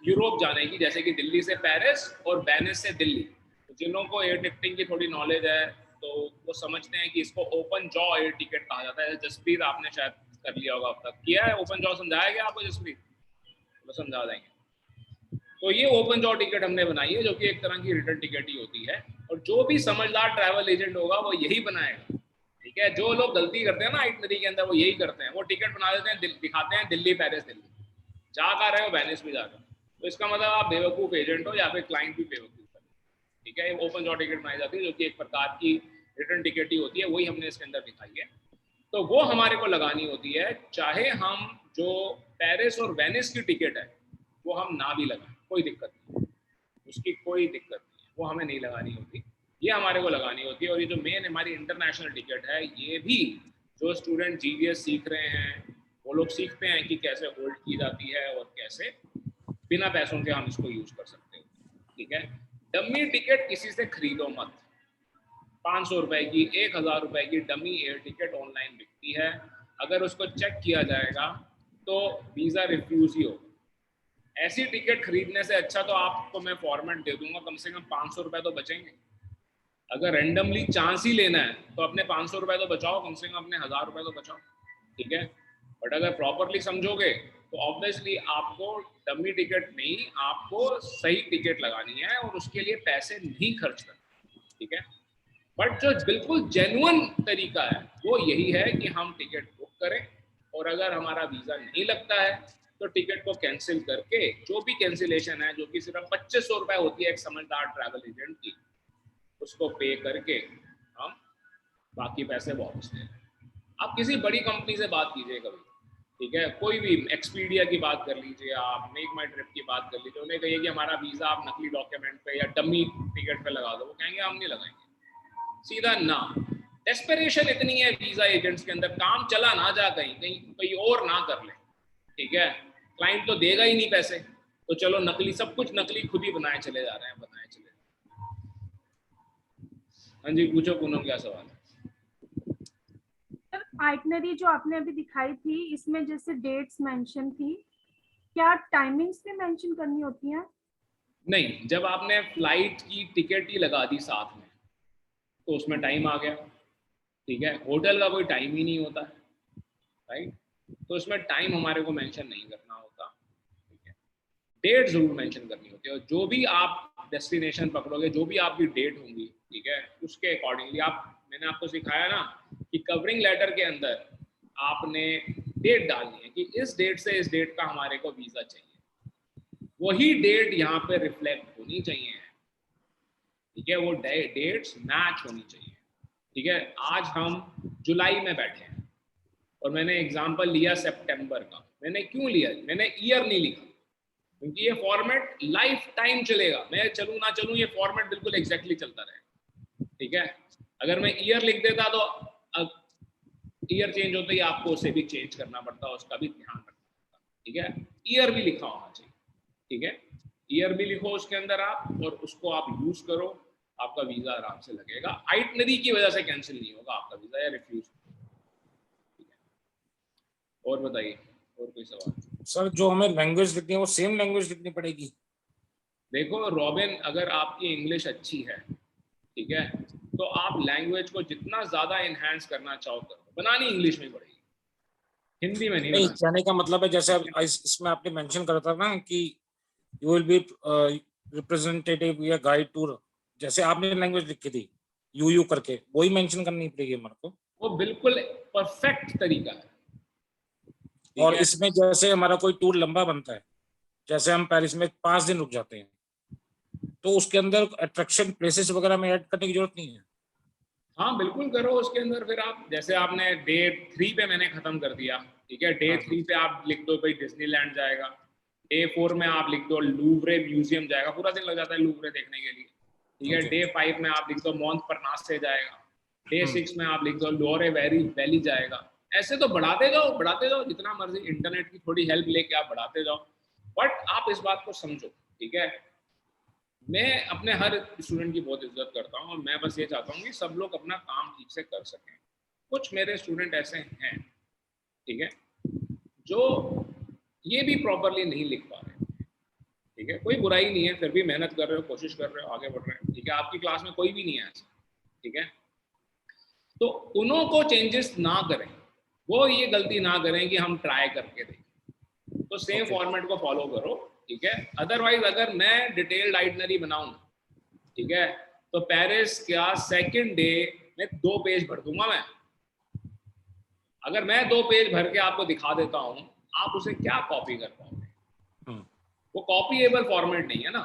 यूरोप जाने की, जैसे कि दिल्ली से पेरिस और वेनिस से दिल्ली, तो जिन लोगों को एयर टिकटिंग की थोड़ी नॉलेज है तो वो समझते हैं कि इसको ओपन जॉ एयर टिकट कहा जाता है। जसप्रीत आपने शायद कर लिया होगा, अब तक किया है ओपन जॉ, समझाया गया आपको जसप्रीत? तो समझा देंगे। तो ये ओपन जॉ टिकट हमने बनाई है जो कि एक तरह की रिटर्न टिकट ही होती है, और जो भी समझदार ट्रैवल एजेंट होगा वो यही बनाएगा, ठीक है। जो लोग गलती करते हैं ना आइटनरी के अंदर, वो यही करते हैं, वो टिकट बना देते हैं, दिखाते हैं दिल्ली पेरिस दिल्ली, जा कर रहे हो वेनिस भी जा रहे हो, तो इसका मतलब आप बेवकूफ़ एजेंट हो या फिर क्लाइंट भी बेवकूफ़ है, ठीक है। ये ओपन जॉ टिकट बनाई जाती है जो कि एक प्रकार की रिटर्न टिकट ही होती है, वही हमने इसके अंदर दिखाई है। तो वो हमारे को लगानी होती है, चाहे हम जो पेरिस और वेनिस की टिकट है वो हम ना भी लगाएं, कोई दिक्कत नहीं, उसकी कोई दिक्कत नहीं है, वो हमें नहीं लगानी होती, ये हमारे को लगानी होती है। और ये जो मेन हमारी इंटरनेशनल टिकट है, ये भी जो स्टूडेंट जीवीएस सीख रहे हैं वो लोग सीखते हैं कि कैसे होल्ड की जाती है और कैसे बिना पैसों के हम इसको यूज कर सकते हैं, ठीक है। डमी टिकट किसी से खरीदो मत, 500 रुपए की 1000 रुपए की डमी एयर टिकट ऑनलाइन बिकती है, अगर उसको चेक किया जाएगा तो वीजा रिफ्यूज ही होगा। ऐसी टिकट खरीदने से अच्छा तो आपको मैं फॉर्मेट दे दूंगा, कम से कम 500 रुपए तो बचेंगे। अगर रैंडमली चांस ही लेना है तो अपने 500 रुपए तो बचाओ, कम से कम अपने 1000 रुपए तो बचाओ, ठीक है। बट अगर प्रॉपरली समझोगे तो ऑब्वियसली आपको डमी टिकट नहीं, आपको सही टिकट लगानी है और उसके लिए पैसे नहीं खर्च करना, ठीक है। बट जो बिल्कुल जेन्युइन तरीका है वो यही है कि हम टिकट बुक करें, और अगर हमारा वीजा नहीं लगता है तो टिकट को कैंसिल करके, जो भी कैंसिलेशन है जो कि सिर्फ 2500 रुपए होती है एक समझदार ट्रैवल एजेंट की, उसको पे करके हम बाकी पैसे वापस ले लें। आप किसी बड़ी कंपनी से बात कीजिए कभी, ठीक है, कोई भी एक्सपीडिया की बात कर लीजिए, आप मेक माई ट्रिप की बात कर लीजिए, उन्हें कहिए कि हमारा वीजा आप नकली डॉक्यूमेंट पे या डमी टिकट पे लगा दो, वो कहेंगे हम नहीं लगाएंगे, सीधा ना। डेस्परेशन इतनी है वीजा एजेंट्स के अंदर, काम चला ना जा कहीं कहीं कोई और ना कर ले, ठीक है, क्लाइंट तो देगा ही नहीं पैसे, तो चलो नकली, सब कुछ नकली खुद ही बनाए चले जा रहे हैं, बनाए चले। हाँ जी, पूछो पूनम, क्या सवाल है? सर आइटनरी जो आपने अभी दिखाई थी इसमें जैसे डेट्स मेंशन थी, क्या टाइमिंग्स भी मेंशन करनी होती हैं? नहीं, जब आपने फ्लाइट की टिकट ही लगा दी साथ में तो उसमें टाइम आ गया, ठीक है। होटल का कोई टाइम ही नहीं होता है, राइट, तो इसमें टाइम हमारे को मेंशन नहीं करना होता, ठीक है। डेट जरूर मेंशन करनी होती है, और जो भी आप डेस्टिनेशन पकड़ोगे, जो भी आपकी डेट होंगी, ठीक है, उसके अकॉर्डिंगली आप, मैंने आपको सिखाया ना कि कवरिंग लेटर के अंदर आपने डेट डालनी है कि इस डेट से इस डेट का हमारे को वीजा चाहिए, वही डेट यहाँ पे रिफ्लेक्ट होनी चाहिए, ठीक है, वो डेट्स मैच होनी चाहिए, ठीक है। आज हम जुलाई में बैठे हैं और मैंने एग्जांपल लिया सितंबर का, मैंने क्यों लिया, मैंने ईयर नहीं लिखा, क्योंकि ये फॉर्मेट लाइफ टाइम चलेगा, मैं चलूँ ना चलूँ ये फॉर्मेट बिल्कुल एग्जैक्टली चलता रहेगा, ठीक है। अगर मैं ईयर लिख देता तो ईयर चेंज होते ही आपको उसे भी चेंज करना पड़ता, उसका भी ध्यान रखना पड़ता, ठीक है। ईयर भी लिखा होना चाहिए, ठीक है, ईयर भी लिखो उसके अंदर आप, और उसको आप यूज करो, आपका वीजा आराम से लगेगा, आइटनरी की वजह से कैंसिल नहीं होगा आपका वीजा या रिफ्यूज, ठीक है। और बताइए, और कोई सवाल? सर जो हमें लैंग्वेज लिखनी है वो सेम लैंग्वेज लिखनी पड़ेगी? देखो रॉबिन, अगर आपकी इंग्लिश अच्छी है, ठीक है, तो आप लैंग्वेज को जितना ज्यादा इनहेंस करना चाहो करो, बनानी इंग्लिश में पड़ेगी, हिंदी में नहीं नहीं, बना कहने का मतलब है जैसे अब इसमें आपने मेंशन करा था ना कि यू विल बी रिप्रेजेंटेटिव या गाइड टूर, जैसे आपने लैंग्वेज लिखी थी यू करके, वही मेंशन करनी पड़ेगी हमारे को। वो बिल्कुल परफेक्ट तरीका है, ठीक और है। इसमें जैसे हमारा कोई टूर लंबा बनता है, जैसे हम पेरिस में 5 दिन रुक जाते हैं, तो उसके अंदर अट्रैक्शन प्लेसेस वगैरह में ऐड करने की जरूरत नहीं है? हाँ बिल्कुल करो उसके अंदर। फिर आप जैसे आपने डे 3 पे मैंने खत्म कर दिया, ठीक है, डे हाँ। 3 पे आप लिख दो भाई डिज्नीलैंड जाएगा, डे 4 में आप लिख दो लूवरे म्यूजियम जाएगा, पूरा दिन लग जाता है लूवरे देखने के लिए, ठीक है। Okay. डे 5 में आप लिख दो मोंटपार्नासे जाएगा, डे 6 में आप लिख दो लोरे वैली जाएगा। ऐसे तो बढ़ाते जाओ जितना मर्जी, इंटरनेट की थोड़ी हेल्प लेके आप बढ़ाते जाओ। बट आप इस बात को समझो, ठीक है, मैं अपने हर स्टूडेंट की बहुत इज्जत करता हूँ और मैं बस ये चाहता हूँ कि सब लोग अपना काम ठीक से कर सकें। कुछ मेरे स्टूडेंट ऐसे हैं, ठीक है, जो ये भी प्रॉपरली नहीं लिख पा रहे, ठीक है, कोई बुराई नहीं है, फिर भी मेहनत कर रहे हो, कोशिश कर रहे हो, आगे बढ़ रहे हैं, ठीक है, आपकी क्लास में कोई भी नहीं है ऐसा, ठीक है, तो उन्हों को चेंजेस ना करें, वो ये गलती ना करें कि हम ट्राई करके देखें, तो सेम फॉर्मेट को फॉलो करो, ठीक है। अदरवाइज अगर मैं डिटेल्ड आइटनरी बनाऊं, ठीक है, तो पेरिस का सेकंड डे में 2 पेज भर दूंगा मैं। अगर मैं 2 पेज भर के आपको दिखा देता हूं, आप उसे क्या कॉपी कर पाओगे? वो कॉपीएबल फॉर्मेट नहीं है ना,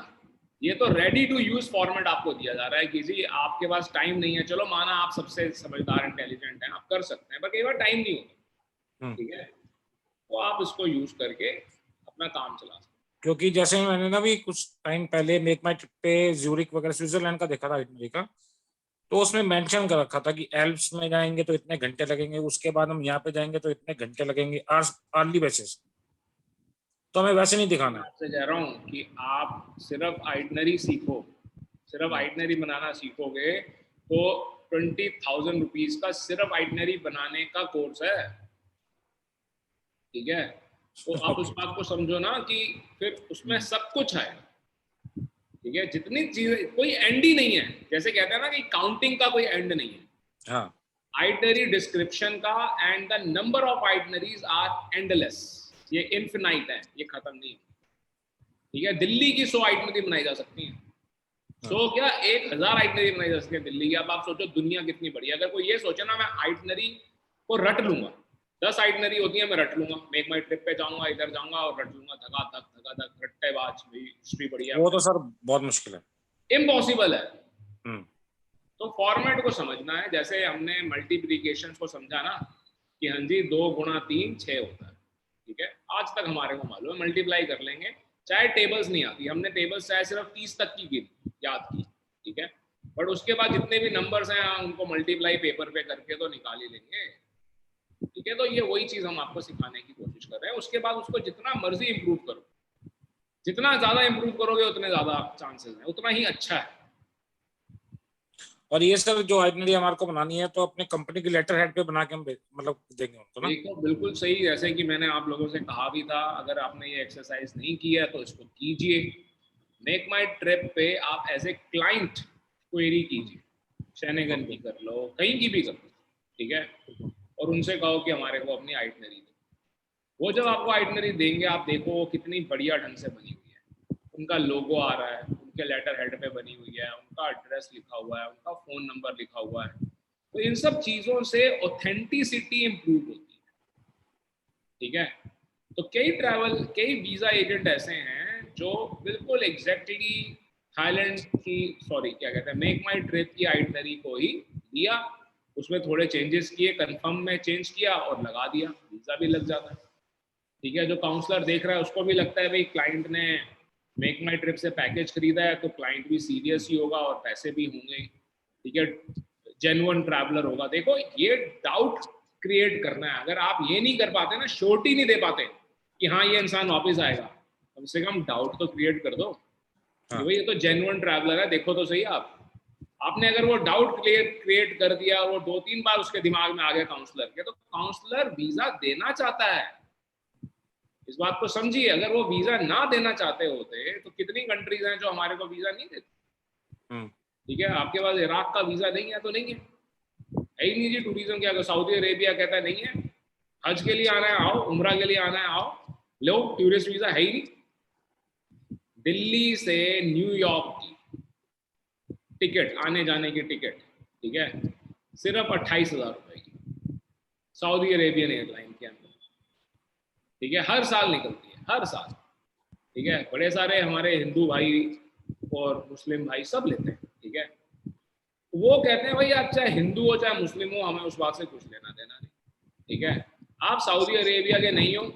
ये तो रेडी टू यूज फॉर्मेट आपको दिया जा रहा है कि जी आपके पास टाइम नहीं है, चलो माना आप सबसे समझदार इंटेलिजेंट हैं, आप कर सकते हैं, पर कई बार टाइम नहीं होता, ठीक है, तो आप इसको यूज करके अपना काम चला सकते हैं। क्योंकि जैसे मैंने ना भी कुछ टाइम पहले मेक माई ट्रिप पे ज्यूरिक वगैरह स्विट्जरलैंड का देखा था आइटनरी का, तो उसमें मेंशन कर रखा था कि एल्प्स में जाएंगे तो इतने घंटे लगेंगे, उसके बाद हम यहाँ पे जाएंगे तो इतने घंटे लगेंगे, आर्ली बेसिस। तो हमें वैसे नहीं दिखाना है। आपसे कह रहा हूँ कि आप सिर्फ आइटनरी सीखो, सिर्फ आइटनरी बनाना सीखोगे तो 20,000 रुपीज का सिर्फ आइटनरी बनाने का कोर्स है, ठीक है। तो आप उस बात को समझो ना कि फिर उसमें सब कुछ है, ठीक है, जितनी चीजें, कोई एंड ही नहीं है, जैसे कहते हैं ना कि काउंटिंग का कोई एंड नहीं है। हाँ, आइटनरी डिस्क्रिप्शन का end the number of itineraries are endless, ये इनफिनाइट है, ये खत्म नहीं है, ठीक है। दिल्ली की 100 आइटनरी बनाई जा सकती है, 100 क्या 1000 आइटनरी बनाई जा सकती है दिल्ली की। अब आप सोचो दुनिया कितनी बड़ी है। अगर कोई ये सोचे ना मैं आइटनरी को रट लूंगा, 10 आइटनरी होती है, मैं रट लूंगा, मेक माई ट्रिप पे जाऊंगा, इधर जाऊंगा और रट लूंगा, धगा धक रट्टेबाज, हिस्ट्री बढ़िया, वो तो सर बहुत मुश्किल है, इम्पॉसिबल है। तो फॉर्मेट को समझना है, जैसे हमने मल्टीप्लिकेशन को समझा ना कि हाँ जी 2 गुणा 3 6 होता है, ठीक है, आज तक हमारे को मालूम है, मल्टीप्लाई कर लेंगे, चाहे टेबल्स नहीं आती, हमने टेबल्स चाहे सिर्फ 30 तक की याद की, ठीक है, बट उसके बाद जितने भी नंबर्स हैं उनको मल्टीप्लाई पेपर पे करके तो निकाल ही लेंगे, ठीक है। तो ये वही चीज हम आपको सिखाने की कोशिश कर रहे हैं। उसके बाद उसको जितना मर्जी इंप्रूव करो, जितना ज्यादा इंप्रूव करोगे उतने ज्यादा चांसेस हैं, उतना ही अच्छा है। और ये सर जो आइटनरी हमारे को बनानी है तो अपने कंपनी की लेटर हेड पे बना के हम मतलब देंगे उनको ना? देखो बिल्कुल सही, जैसे कि मैंने आप लोगों से कहा भी था, अगर आपने ये एक्सरसाइज नहीं की है तो इसको कीजिए। मेक माई ट्रिप पे आप एज ए क्लाइंट क्वेरी कीजिए, शेनेगन की कर लो, कहीं की भी कर लो, ठीक है, और उनसे कहो कि हमारे को अपनी आइटनरी दो। वो जब आपको आइटनरी देंगे, आप देखो वो कितनी बढ़िया ढंग से बनी हुई है, उनका लोगो आ रहा है, उनके लेटर हेड पे बनी हुई है, उनका एड्रेस लिखा हुआ है, उनका फोन नंबर लिखा हुआ है, तो इन सब चीजों से ऑथेंटिसिटी इंप्रूव होती है, ठीक है। तो कई वीजा एजेंट ऐसे हैं जो बिल्कुल एग्जैक्टली थाईलैंड की, सॉरी क्या कहते हैं, मेक माई ट्रिप की आइटनरी को ही दिया, उसमें थोड़े चेंजेस किए, कंफर्म में चेंज किया और लगा दिया, वीजा भी लग जाता है, ठीक है। जो काउंसलर देख रहा है उसको भी लगता है भाई क्लाइंट ने मेक माई ट्रिप से पैकेज खरीदा है तो क्लाइंट भी सीरियस ही होगा और पैसे भी होंगे, ठीक है, जेन्युइन ट्रैवलर होगा। देखो ये डाउट क्रिएट करना है, अगर आप ये नहीं कर पाते ना, श्योरिटी नहीं दे पाते कि हाँ ये इंसान वापस आएगा, कम से कम डाउट तो क्रिएट कर दो कि भाई ये तो जेन्युइन ट्रैवलर है, देखो तो सही आपने अगर वो डाउट क्रिएट कर दिया, वो 2-3 बार उसके दिमाग में आ गया काउंसलर के, तो काउंसलर वीजा देना चाहता है, इस बात को समझिए, अगर वो वीजा ना देना चाहते होते तो कितनी कंट्रीज हैं जो हमारे को वीजा नहीं देती। ठीक है, आपके पास इराक का वीजा नहीं है तो नहीं है ही नहीं जी। टूरिज्म क्या, सऊदी अरेबिया कहता है नहीं है, हज के लिए आना है आओ, उम्रा के लिए आना है आओ, लो टूरिस्ट वीजा है ही नहीं। दिल्ली से न्यूयॉर्क की टिकट, आने जाने की टिकट, ठीक है, सिर्फ 28,000 रुपए की, सऊदी अरेबियन एयरलाइन के अंदर। ठीक है, हर साल निकलती है, हर साल। ठीक है, बड़े सारे हमारे हिंदू भाई और मुस्लिम भाई सब लेते हैं। ठीक है, वो कहते हैं भाई आप चाहे हिंदू हो चाहे मुस्लिम हो, हमें उस बात से कुछ लेना देना नहीं। ठीक है, आप सऊदी अरेबिया के नहीं हो,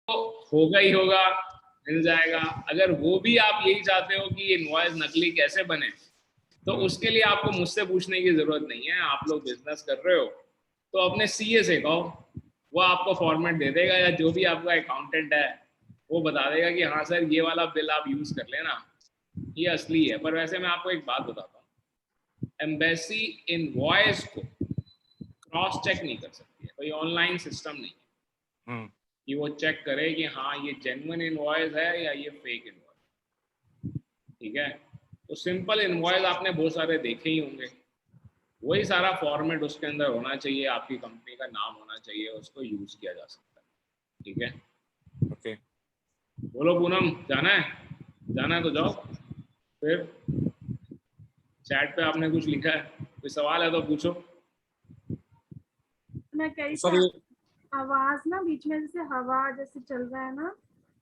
तो होगा ही होगा, मिल जाएगा। अगर वो भी आप यही चाहते हो कि ये इनवॉइस नकली कैसे बने, तो उसके लिए आपको मुझसे पूछने की जरूरत नहीं है। आप लोग बिजनेस कर रहे हो तो अपने सीए से कहो, वो आपको फॉर्मेट दे देगा, या जो भी आपका अकाउंटेंट है वो बता देगा कि हाँ सर ये वाला बिल आप यूज कर लेना, ये असली है। पर वैसे मैं आपको एक बात बताता हूँ, एम्बेसी इनवॉइस को क्रॉस चेक नहीं कर सकती है, कोई ऑनलाइन सिस्टम नहीं है कि वो चेक करे कि हाँ ये जेन्युइन इनवॉइस है या ये फेक इनवॉइस। ठीक है, तो सिंपल इनवॉइस आपने बहुत सारे देखे ही होंगे, वही सारा फॉर्मेट उसके अंदर होना चाहिए, आपकी कंपनी का नाम होना चाहिए, उसको यूज किया जा सकता है। ठीक है, ओके। बोलो पूनम, जाना है? जाना है तो जाओ। फिर चैट पे आपने कुछ लिखा है, कोई सवाल है तो पूछो। मैं कह रही सर थी आवाज ना बीच में जैसे हवा जैसे चल रहा है ना,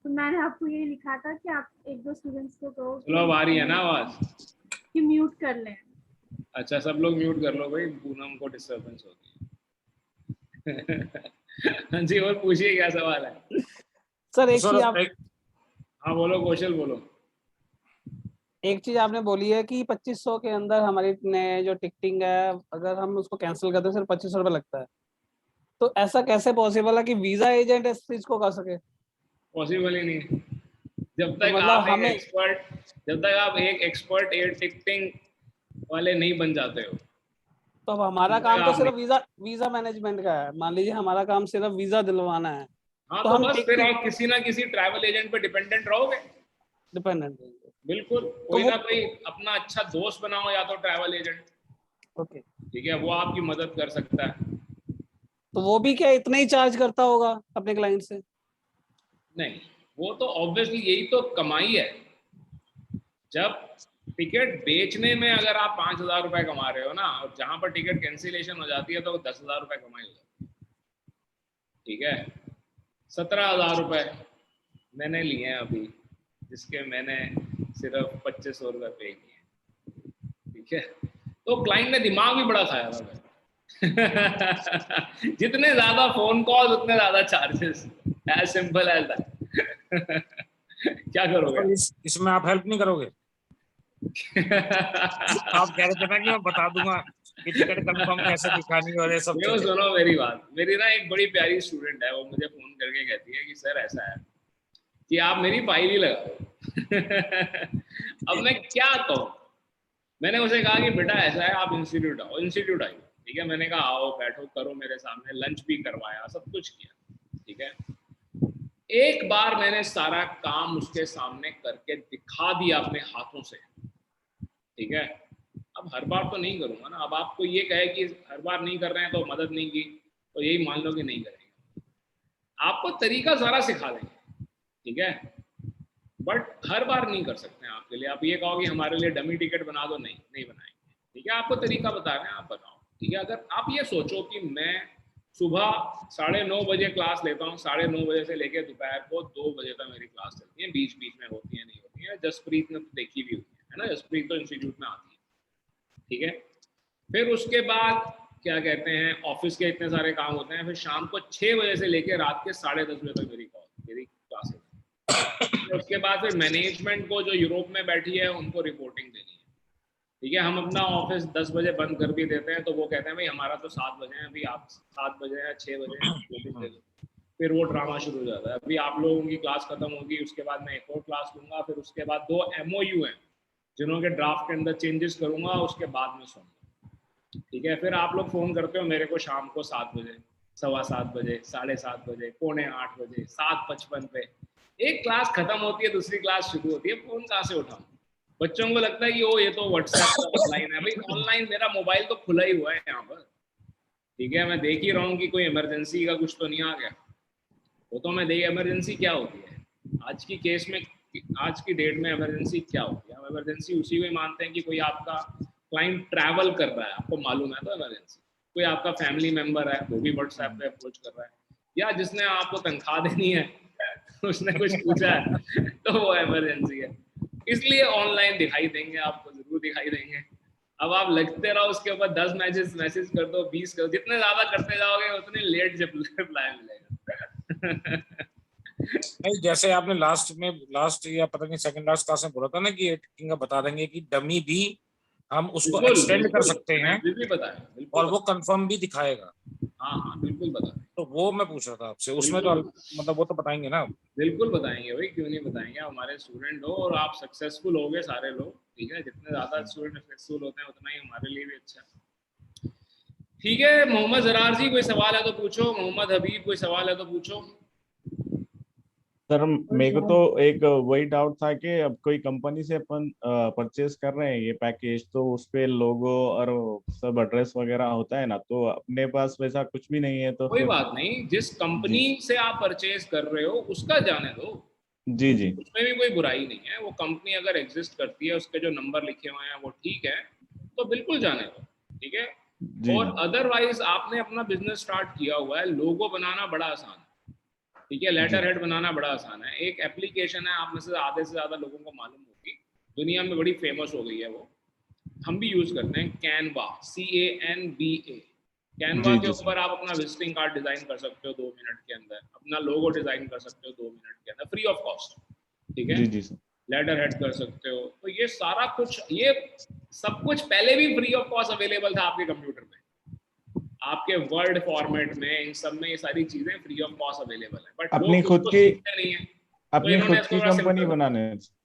तो मैंने आपको ये लिखा था कि आप एक दो स्टूडेंट्स को कहो चलो अब आ रही है ना आवाज कि म्यूट कर लें। अच्छा, सब लोग म्यूट कर लो भाई, पूनम को डिस्टर्बेंस होती है। हाँ जी, और पूछिए क्या सवाल है। सर एक चीज आप, हाँ बोलो, कौशल बोलो। एक चीज आपने बोली है कि 2500 के अंदर हमारी जो टिकटिंग है, अगर हम उसको कैंसिल करते हैं सिर्फ 2500 रुपये लगता है, तो ऐसा कैसे पॉसिबल है कि वीजा एजेंट इस चीज को कर सके? पॉसिबल ही नहीं। जब तक मतलब आप हमें, जब तक आप एक एक्सपर्ट एयर टिकटिंग वाले नहीं बन जाते हो, तो अब हमारा तब काम तक तो आप सिर्फ नहीं। वीजा मैनेजमेंट का है। मान लीजिए हमारा काम सिर्फ वीजा दिलवाना है, हाँ तो तो हम बस फिर टिकटिंग आप किसी ना किसी ट्रैवल एजेंट पे डिपेंडेंट रहोगे। डिपेंडेंट। बिल्कुल, तो कोई वो, ना कोई अपना अच्छा दोस्त बनाओ, या तो ट्रैवल एजेंट। ओके, ठीक है, वो आपकी मदद कर सकता है। तो वो भी क्या इतना ही चार्ज करता होगा अपने क्लाइंट से? नहीं, वो तो ऑब्वियसली यही तो कमाई है। जब टिकट बेचने में अगर आप 5,000 रुपए कमा रहे हो ना, और जहां पर टिकट कैंसिलेशन हो जाती है तो 10,000 रुपए कमाई हो जाती है। ठीक है, 17,000 रुपए मैंने लिए हैं अभी, जिसके मैंने सिर्फ 2500 रुपए पे किए। ठीक है, तो क्लाइंट ने दिमाग भी बड़ा खाया था। जितने ज्यादा फोन कॉल उतने ज्यादा charges, as simple as that. क्या करोगे सर आप? इसमें आप हेल्प नहीं करोगे? आप कह रहे थे ना कि मैं बता दूंगा कि टिकट कंफर्म कैसे दिखानी और ये सब देखो चीजें। सुनो मेरी बात, मेरी ना एक बड़ी प्यारी स्टूडेंट है, वो मुझे फोन करके कहती है कि सर ऐसा है कि आप मेरी फाइल ही लगाओ। अब मैं क्या कहूँ, मैंने उसे कहा कि बेटा ऐसा है, आप इंस्टीट्यूट आओ, इंस्टीट्यूट आई, ठीक है, मैंने कहा आओ बैठो करो मेरे सामने, लंच भी करवाया, सब कुछ किया, ठीक है। एक बार मैंने सारा काम उसके सामने करके दिखा दिया अपने हाथों से, ठीक है। अब हर बार तो नहीं करूंगा ना, अब आपको ये कहे कि हर बार नहीं कर रहे हैं तो मदद नहीं की, तो यही मान लो कि नहीं करेंगे। आपको तरीका सारा सिखा देंगे, ठीक है, बट हर बार नहीं कर सकते हैं आपके लिए। आप ये कहो कि हमारे लिए डमी टिकट बना दो, नहीं नहीं बनाएंगे, ठीक है। आपको तरीका बता रहे हैं, आप बताओ, ठीक है। अगर आप ये सोचो कि मैं सुबह 9:30 बजे क्लास लेता हूँ, 9:30 बजे से लेकर दोपहर को 2 बजे तक मेरी क्लास चलती है, बीच बीच में होती है नहीं होती है, जसप्रीत ने तो देखी भी हुई है ना, जसप्रीत तो इंस्टीट्यूट में आती है, ठीक है। फिर उसके बाद क्या कहते हैं, ऑफिस के इतने सारे काम होते हैं, फिर शाम को 6 बजे से लेकर रात के 10:30 बजे तक मेरी क्लास है। उसके बाद फिर मैनेजमेंट को जो यूरोप में बैठी है उनको रिपोर्टिंग देनी है, ठीक है। हम अपना ऑफिस 10 बजे बंद कर भी देते हैं, तो वो कहते हैं भाई हमारा तो 7 बजे है, अभी आप 7 बजे या 6 बजे रिपोर्टिंग दे दो। फिर वो ड्रामा शुरू हो जाता है, अभी आप लोगों की क्लास खत्म होगी, उसके बाद मैं एक और क्लास लूंगा, फिर उसके बाद 2 MOU हैं जिन्हों के ड्राफ्ट के अंदर चेंजेस करूंगा, उसके बाद में सुनूंगा, ठीक है। फिर आप लोग फोन करते हो मेरे को शाम को 7 बजे, 7:15 बजे, 7:30 बजे, 7:45 बजे, 7:55 पे, एक क्लास खत्म होती है, दूसरी क्लास शुरू होती है, फोन कहाँ से उठाऊं। बच्चों को लगता है कि ओ ये तो व्हाट्सएप पर ऑनलाइन है, भाई ऑनलाइन मेरा मोबाइल तो खुला ही हुआ है यहाँ पर, ठीक है। मैं देख ही रहा हूँ कि कोई इमरजेंसी का कुछ तो नहीं आ गया, वो तो मैं देख, इमरजेंसी क्या होती है आज की केस में, आज की डेट में इमरजेंसी क्या होती है। हम इमरजेंसी उसी को ही मानते हैं कि कोई आपका क्लाइंट ट्रैवल कर रहा है, आपको मालूम है तो इमरजेंसी। कोई आपका फैमिली मेंबर है, वो भी व्हाट्सएप पे अप्रोच कर रहा है, या जिसने आपको तनख्वाह देनी है उसने कुछ पूछा है तो वो इमरजेंसी है। इसलिए ऑनलाइन दिखाई देंगे, आपको जरूर दिखाई देंगे। अब आप लगते रहो उसके ऊपर 10 मैसेज कर दो, 20 कर दो, जितने ज्यादा करते जाओगे उतने लेट रिप्लाई मिलेगा। नहीं, जैसे आपने लास्ट या पता नहीं सेकंड लास्ट क्लास में बोला था ना कि टिकटिंग का बता देंगे कि डमी भी हम उसको बिल्कुल एक्सटेंड कर बिल्कुल, सकते मैंने हैं अभी भी बताया, बिल्कुल और वो कंफर्म भी दिखाएगा। हाँ हाँ बिल्कुल बताएं, तो वो मैं पूछ रहा था आपसे, उसमें तो बिल्कुल मतलब वो तो बताएंगे ना। बिल्कुल बताएंगे भाई, क्यों नहीं बताएंगे। आप हमारे स्टूडेंट हो और आप सक्सेसफुल होगे सारे लोग, ठीक है। जितने ज्यादा स्टूडेंट सक्सेसफुल होते हैं उतना ही हमारे लिए भी अच्छा है, ठीक है। मोहम्मद जरार जी कोई सवाल है तो पूछो, मोहम्मद हबीब कोई सवाल है तो पूछो। सर मेरे को तो एक वही डाउट था कि अब कोई कंपनी से अपन परचेज कर रहे हैं ये पैकेज, तो उस पे लोगो और सब एड्रेस वगैरह होता है ना, तो अपने पास वैसा कुछ भी नहीं है तो कोई फिर। बात नहीं, जिस कंपनी जी से आप परचेज कर रहे हो उसका जाने दो, जी जी उसमें भी कोई बुराई नहीं है। वो कंपनी अगर एग्जिस्ट करती है, उसके जो नंबर लिखे हुए हैं वो ठीक है, तो बिल्कुल जाने दो, ठीक है। जी और जी अदरवाइज आपने अपना बिजनेस स्टार्ट किया हुआ है, लोगो बनाना बड़ा आसान है, ठीक है, लेटर जी हेड बनाना बड़ा आसान है। एक एप्लीकेशन है, आप में से आधे से ज्यादा लोगों को मालूम होगी, दुनिया में बड़ी फेमस हो गई है वो, हम भी यूज करते हैं, कैनवा, CANVA। कैनवा जी के जी सर। ऊपर आप अपना विजिटिंग कार्ड डिजाइन कर सकते हो 2 मिनट के अंदर, अपना लोगो डिजाइन कर सकते हो 2 मिनट के अंदर, फ्री ऑफ कॉस्ट, ठीक है। जी जी सर। लेटर हेड कर सकते हो, तो ये सारा कुछ, ये सब कुछ पहले भी फ्री ऑफ कॉस्ट अवेलेबल था आपके कंप्यूटर में, आपके वर्ड फॉर्मेट में, इन सब में ये सारी चीजें फ्री ऑफ कॉस्ट अवेलेबल है, बट अपनी लोग खुद उसको की सीखते नहीं है, तो अपनी इन्होंने खुद इसको की थोड़ा कंपनी सिंपल बना बनाने दिया। हैं।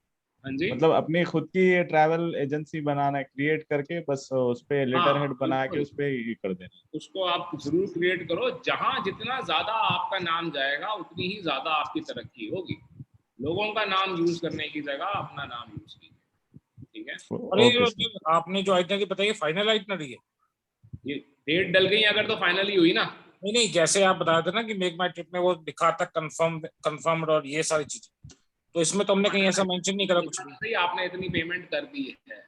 हाँ जी, मतलब अपनी खुद की ट्रैवल एजेंसी बनाना है, क्रिएट करके बस उस पे लेटर हेड हाँ बना के बिल्कुल, उस पे ये कर देना। उसको आप जरूर क्रिएट करो, जहां जितना ज्यादा आपका नाम जाएगा उतनी ही ज्यादा आपकी तरक्की होगी। लोगों का नाम यूज करने की जगह अपना नाम यूज कीजिए, ठीक है। और ये ओके सर। जो आपने जो आइटनरी बताई फाइनल आइटनरी है? ये डेट डल गई अगर तो फाइनली हुई ना। नहीं नहीं, जैसे आप बता रहे थे ना कि मेक माई ट्रिप में वो दिखा था कंफर्म्ड और ये सारी चीजें, तो इसमें तो हमने कहीं ऐसा मेंशन नहीं करा कुछ भी। सही, आपने इतनी पेमेंट कर दी है,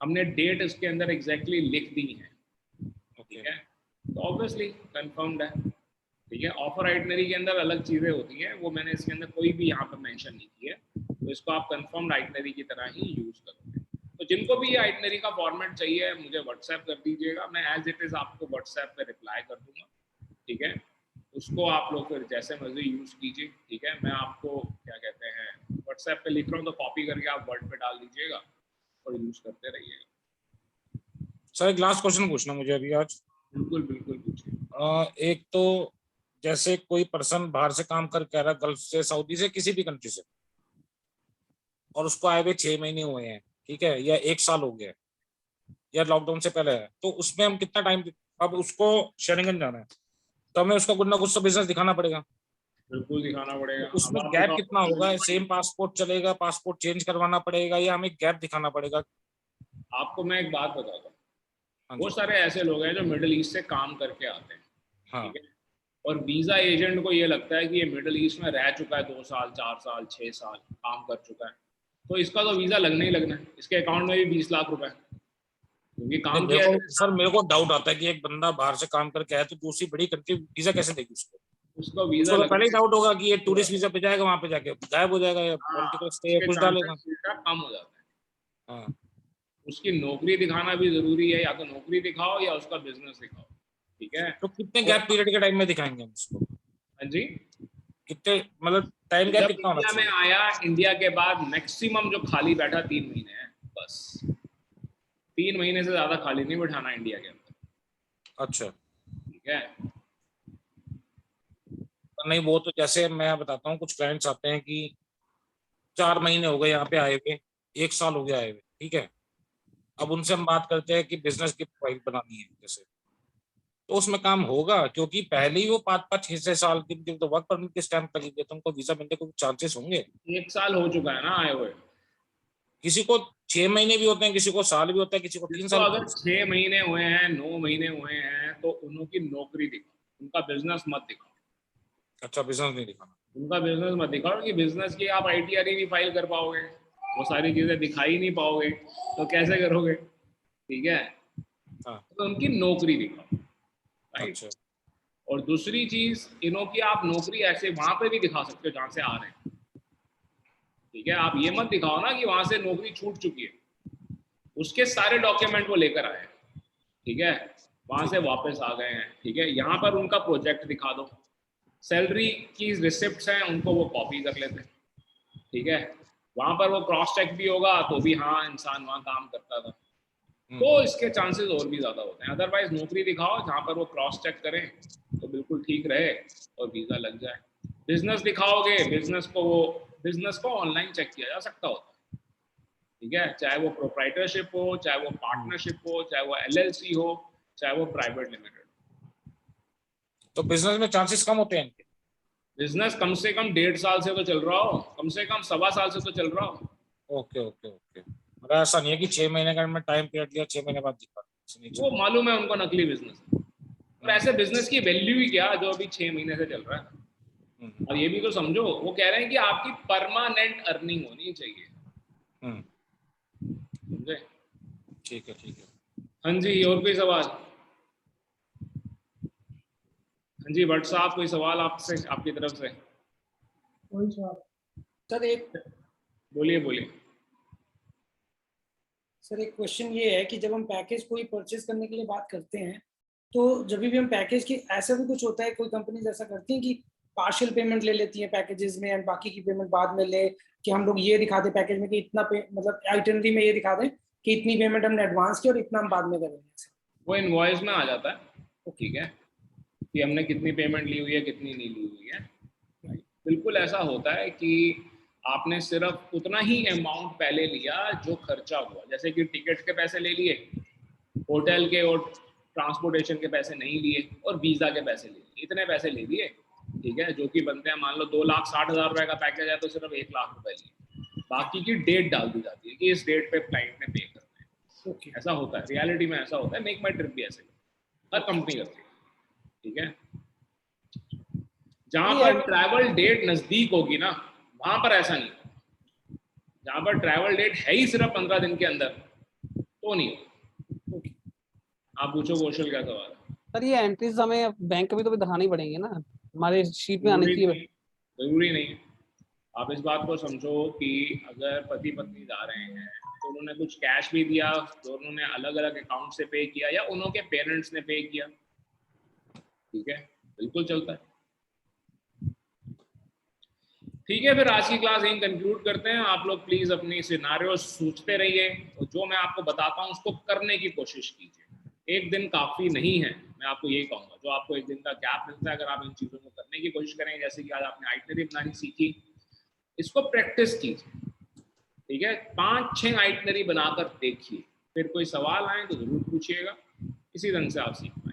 हमने डेट उसके अंदर एग्जैक्टली लिख दी है, ओके। ठीक है, तो ऑब्वियसली कंफर्म्ड है, ठीक है। ऑफर आइटनरी के अंदर अलग चीजें होती हैं, वो मैंने इसके अंदर कोई भी यहाँ पर मेंशन नहीं की है, तो इसको आप कंफर्म्ड आइटनरी की तरह ही यूज करोगे। तो जिनको भी ये आइटनरी का फॉर्मेट चाहिए मुझे व्हाट्सएप कर दीजिएगा, मैं एज इट इज आपको व्हाट्सएप पे रिप्लाई कर दूंगा, ठीक है। उसको आप लोग फिर जैसे मर्जी यूज कीजिए, ठीक है। मैं आपको क्या कहते हैं व्हाट्सएप पे लिख रहा हूँ, तो कॉपी करके आप वर्ड पे डाल दीजिएगा, और यूज करते रहिएगा। सर एक लास्ट क्वेश्चन पूछना मुझे अभी आज। बिल्कुल बिल्कुल पूछिए। एक तो जैसे कोई पर्सन बाहर से काम कर कह रहा है, गल्फ से, सऊदी से, किसी भी कंट्री से, और उसको आए हुए 6 महीने हुए हैं, ठीक है, या 1 साल हो गया है, या लॉकडाउन से पहले है, तो उसमें हम कितना टाइम, अब उसको शेरिंगन जाना है तो हमें उसका कुछ ना कुछ तो बिजनेस दिखाना पड़ेगा। बिल्कुल दिखाना पड़ेगा। तो उसमें अब आप गैप बताओ, कितना होगा? सेम पासपोर्ट चलेगा, पासपोर्ट चेंज करवाना पड़ेगा, या हमें गैप दिखाना पड़ेगा? आपको मैं एक बात बताता हूँ, हाँ बहुत जी। सारे ऐसे लोग हैं जो मिडिल ईस्ट से काम करके आते हैं, हाँ ठीक है, और वीजा एजेंट को ये लगता है कि ये मिडिल ईस्ट में रह चुका है 2 साल 4 साल 6 साल काम कर चुका है, तो इसका तो वीजा लगना ही लगना है, इसके अकाउंट में भी 20 लाख रुपए, क्योंकि नहीं, काम मेरे किया को है। सर, मेरे को डाउट आता है कि एक बंदा बाहर से काम करके आया तो दूसरी बड़ी कंट्री वीजा कैसे देगी उसको? उसका वीजा उसको तो पहले ही लगने डाउट होगा कि ये टूरिस्ट वीजा पे जाएगा, वहां पे जाके गायब हो जाएगा, या हाँ, पॉलिटिकल स्टे या उसके कुछ डालेगा। चांसेस उल्टा कम हो जाते हैं। हाँ, उसकी नौकरी दिखाना भी जरूरी है, या तो नौकरी दिखाओ या उसका बिजनेस दिखाओ, ठीक है। तो कितने और गैप पीरियड के टाइम में दिखाएंगे हम उसको? हाँ जी, कितने, मतलब टाइम गैप जब कितना होना इंडिया में चाहिए? आया, इंडिया के बाद मैक्सिमम जो खाली बैठा 3 महीने है बस, 3 महीने से ज्यादा खाली नहीं बैठाना इंडिया के अंदर, अच्छा। ठीक है। नहीं, वो तो जैसे मैं बताता हूँ, कुछ क्लाइंट्स आते हैं कि 4 महीने हो गए यहाँ पे आए हुए, 1 साल हो गया आए हुए, ठीक है, अब उनसे हम बात करते हैं कि बिजनेस की प्रोफाइल बनानी है जैसे, तो उसमें काम होगा? क्योंकि पहले ही वो 5-5 6 6 साल की तो वर्क परमिट की स्टैंप लगी है, तो उनको वीजा मिलने के चांसेस होंगे। 1 साल हो चुका है ना आए हुए। किसी को 6 महीने भी होते हैं, किसी को साल भी होता है, किसी को 3 जिसको साल भी अगर होता 6 महीने हुए हैं, 9 महीने हुए हैं, तो उनकी नौकरी दिखाओ, उनका बिजनेस मत दिखाओ। है। अच्छा, बिजनेस नहीं दिखाना। उनका बिजनेस मत दिखाओ, कि बिजनेस की आप ITR ही नहीं फाइल कर पाओगे, वो सारी चीजें दिखाई ही नहीं पाओगे, तो कैसे करोगे, ठीक है। हाँ। तो उनकी नौकरी दिखाओ, राइट। अच्छा। और दूसरी चीज, इनों की आप नौकरी ऐसे वहां पे भी दिखा सकते हो जहां से आ रहे हैं, ठीक है। आप ये मत दिखाओ ना कि वहां से नौकरी छूट चुकी है, उसके सारे डॉक्यूमेंट वो लेकर आए हैं, ठीक है, वहां से वापस आ गए हैं, ठीक है। यहाँ पर उनका प्रोजेक्ट दिखा दो, सैलरी की रिसिप्ट्स हैं उनको वो कॉपी कर लेते हैं, ठीक है। वहां पर वो क्रॉस चेक भी होगा तो भी हाँ इंसान वहां काम करता था, तो इसके चांसेस और भी ज्यादा होते हैं। अदरवाइज नौकरी दिखाओ जहां पर वो क्रॉस चेक करें तो बिल्कुल ठीक रहे और वीजा लग जाए। बिजनेस दिखाओगे, बिजनेस को ऑनलाइन चेक किया जा सकता होता है, ठीक है, चाहे वो प्रोप्राइटरशिप हो, चाहे वो पार्टनरशिप हो, चाहे वो LLC हो, चाहे वो प्राइवेट लिमिटेड। तो बिजनेस में चांसेस कम होते हैं इनके? बिजनेस कम से कम 1.5 साल से तो चल रहा हो, कम से कम 1.25 साल से तो चल रहा हो। ओके ओके ओके, मतलब ऐसा नहीं है कि 6 महीने का मैं टाइम पीरियड लिया, 6 महीने बाद दिखा, ऐसा नहीं वो चलेगा। मालूम है उनको नकली बिजनेस है, और ऐसे बिजनेस की वैल्यू ही क्या जो अभी 6 महीने से चल रहा है। और ये भी तो समझो, वो कह रहे हैं कि आपकी परमानेंट अर्निंग होनी चाहिए, समझे। ठीक है, ठीक है। हाँ जी, और कोई सवाल? हाँ जी भट्ट साहब, कोई सवाल आपसे, आपकी तरफ से? कोई सवाल? सर एक बोलिए बोलिए। सर एक क्वेश्चन ये है कि जब हम पैकेज कोई परचेज करने के लिए बात करते हैं, तो जब भी हम पैकेज की, ऐसा भी कुछ होता है, कोई कंपनीज ऐसा करती हैं कि पार्शियल पेमेंट ले लेती हैं पैकेजेस में, एंड बाकी की पेमेंट बाद में ले, कि हम लोग ये दिखा दें पैकेज में कि इतना मतलब आइटनरी में ये दिखा दें कि इतनी पेमेंट हमने एडवांस की और इतना हम बाद में करेंगे। वो इनवॉइस में आ जाता है, ठीक है, कि हमने कितनी पेमेंट ली हुई है, कितनी नहीं ली हुई है। बिल्कुल ऐसा होता है कि आपने सिर्फ उतना ही अमाउंट पहले लिया जो खर्चा हुआ, जैसे कि टिकट के पैसे ले लिए, होटल के और ट्रांसपोर्टेशन के पैसे नहीं लिए, और वीजा के पैसे ले लिए, इतने पैसे ले लिए, ठीक है, जो कि बनते हैं, मान लो 2,60,000 रुपए का पैकेज है तो सिर्फ 1,00,000 रुपए लिए, बाकी की डेट डाल दी जाती है कि इस डेट पे क्लाइंट ने पे करना है। ओके, ऐसा होता है, रियलिटी में ऐसा होता है। मेक माई ट्रिप भी ऐसे हर कंपनी करती है, ठीक है। जहां पर ट्रैवल डेट नजदीक होगी ना, वहां पर ऐसा नहीं होगा। जहां पर ट्रैवल डेट है ही सिर्फ 15 दिन के अंदर, तो नहीं होगा। आप पूछो कौशल, क्या सवाल है? सर ये एंट्रीज हमें बैंक में तो भी दिखानी पड़ेंगी ना, हमारे शीट में आनी जरूरी चाहिए। नहीं, जरूरी नहीं। आप इस बात को समझो कि अगर पति पत्नी जा रहे हैं तो उन्होंने कुछ कैश भी दिया, दोनों ने अलग अलग अकाउंट से पे किया, या उनके पेरेंट्स ने पे किया, ठीक है, बिल्कुल चलता है। ठीक है, फिर आज की क्लास यहीं कंक्लूड करते हैं। आप लोग प्लीज अपनी सिनारियो सोचते रहिए और जो मैं आपको बताता हूँ उसको करने की कोशिश कीजिए। एक दिन काफी नहीं है, मैं आपको यही कहूंगा। जो आपको एक दिन का गैप मिलता है, अगर आप इन चीजों को करने की कोशिश करेंगे, जैसे कि आज आपने आइटनरी बनानी सीखी, इसको प्रैक्टिस कीजिए। ठीक है, 5-6 आइटनरी बनाकर देखिए, फिर कोई सवाल आए तो जरूर पूछिएगा। इसी ढंग से आप सीखिए।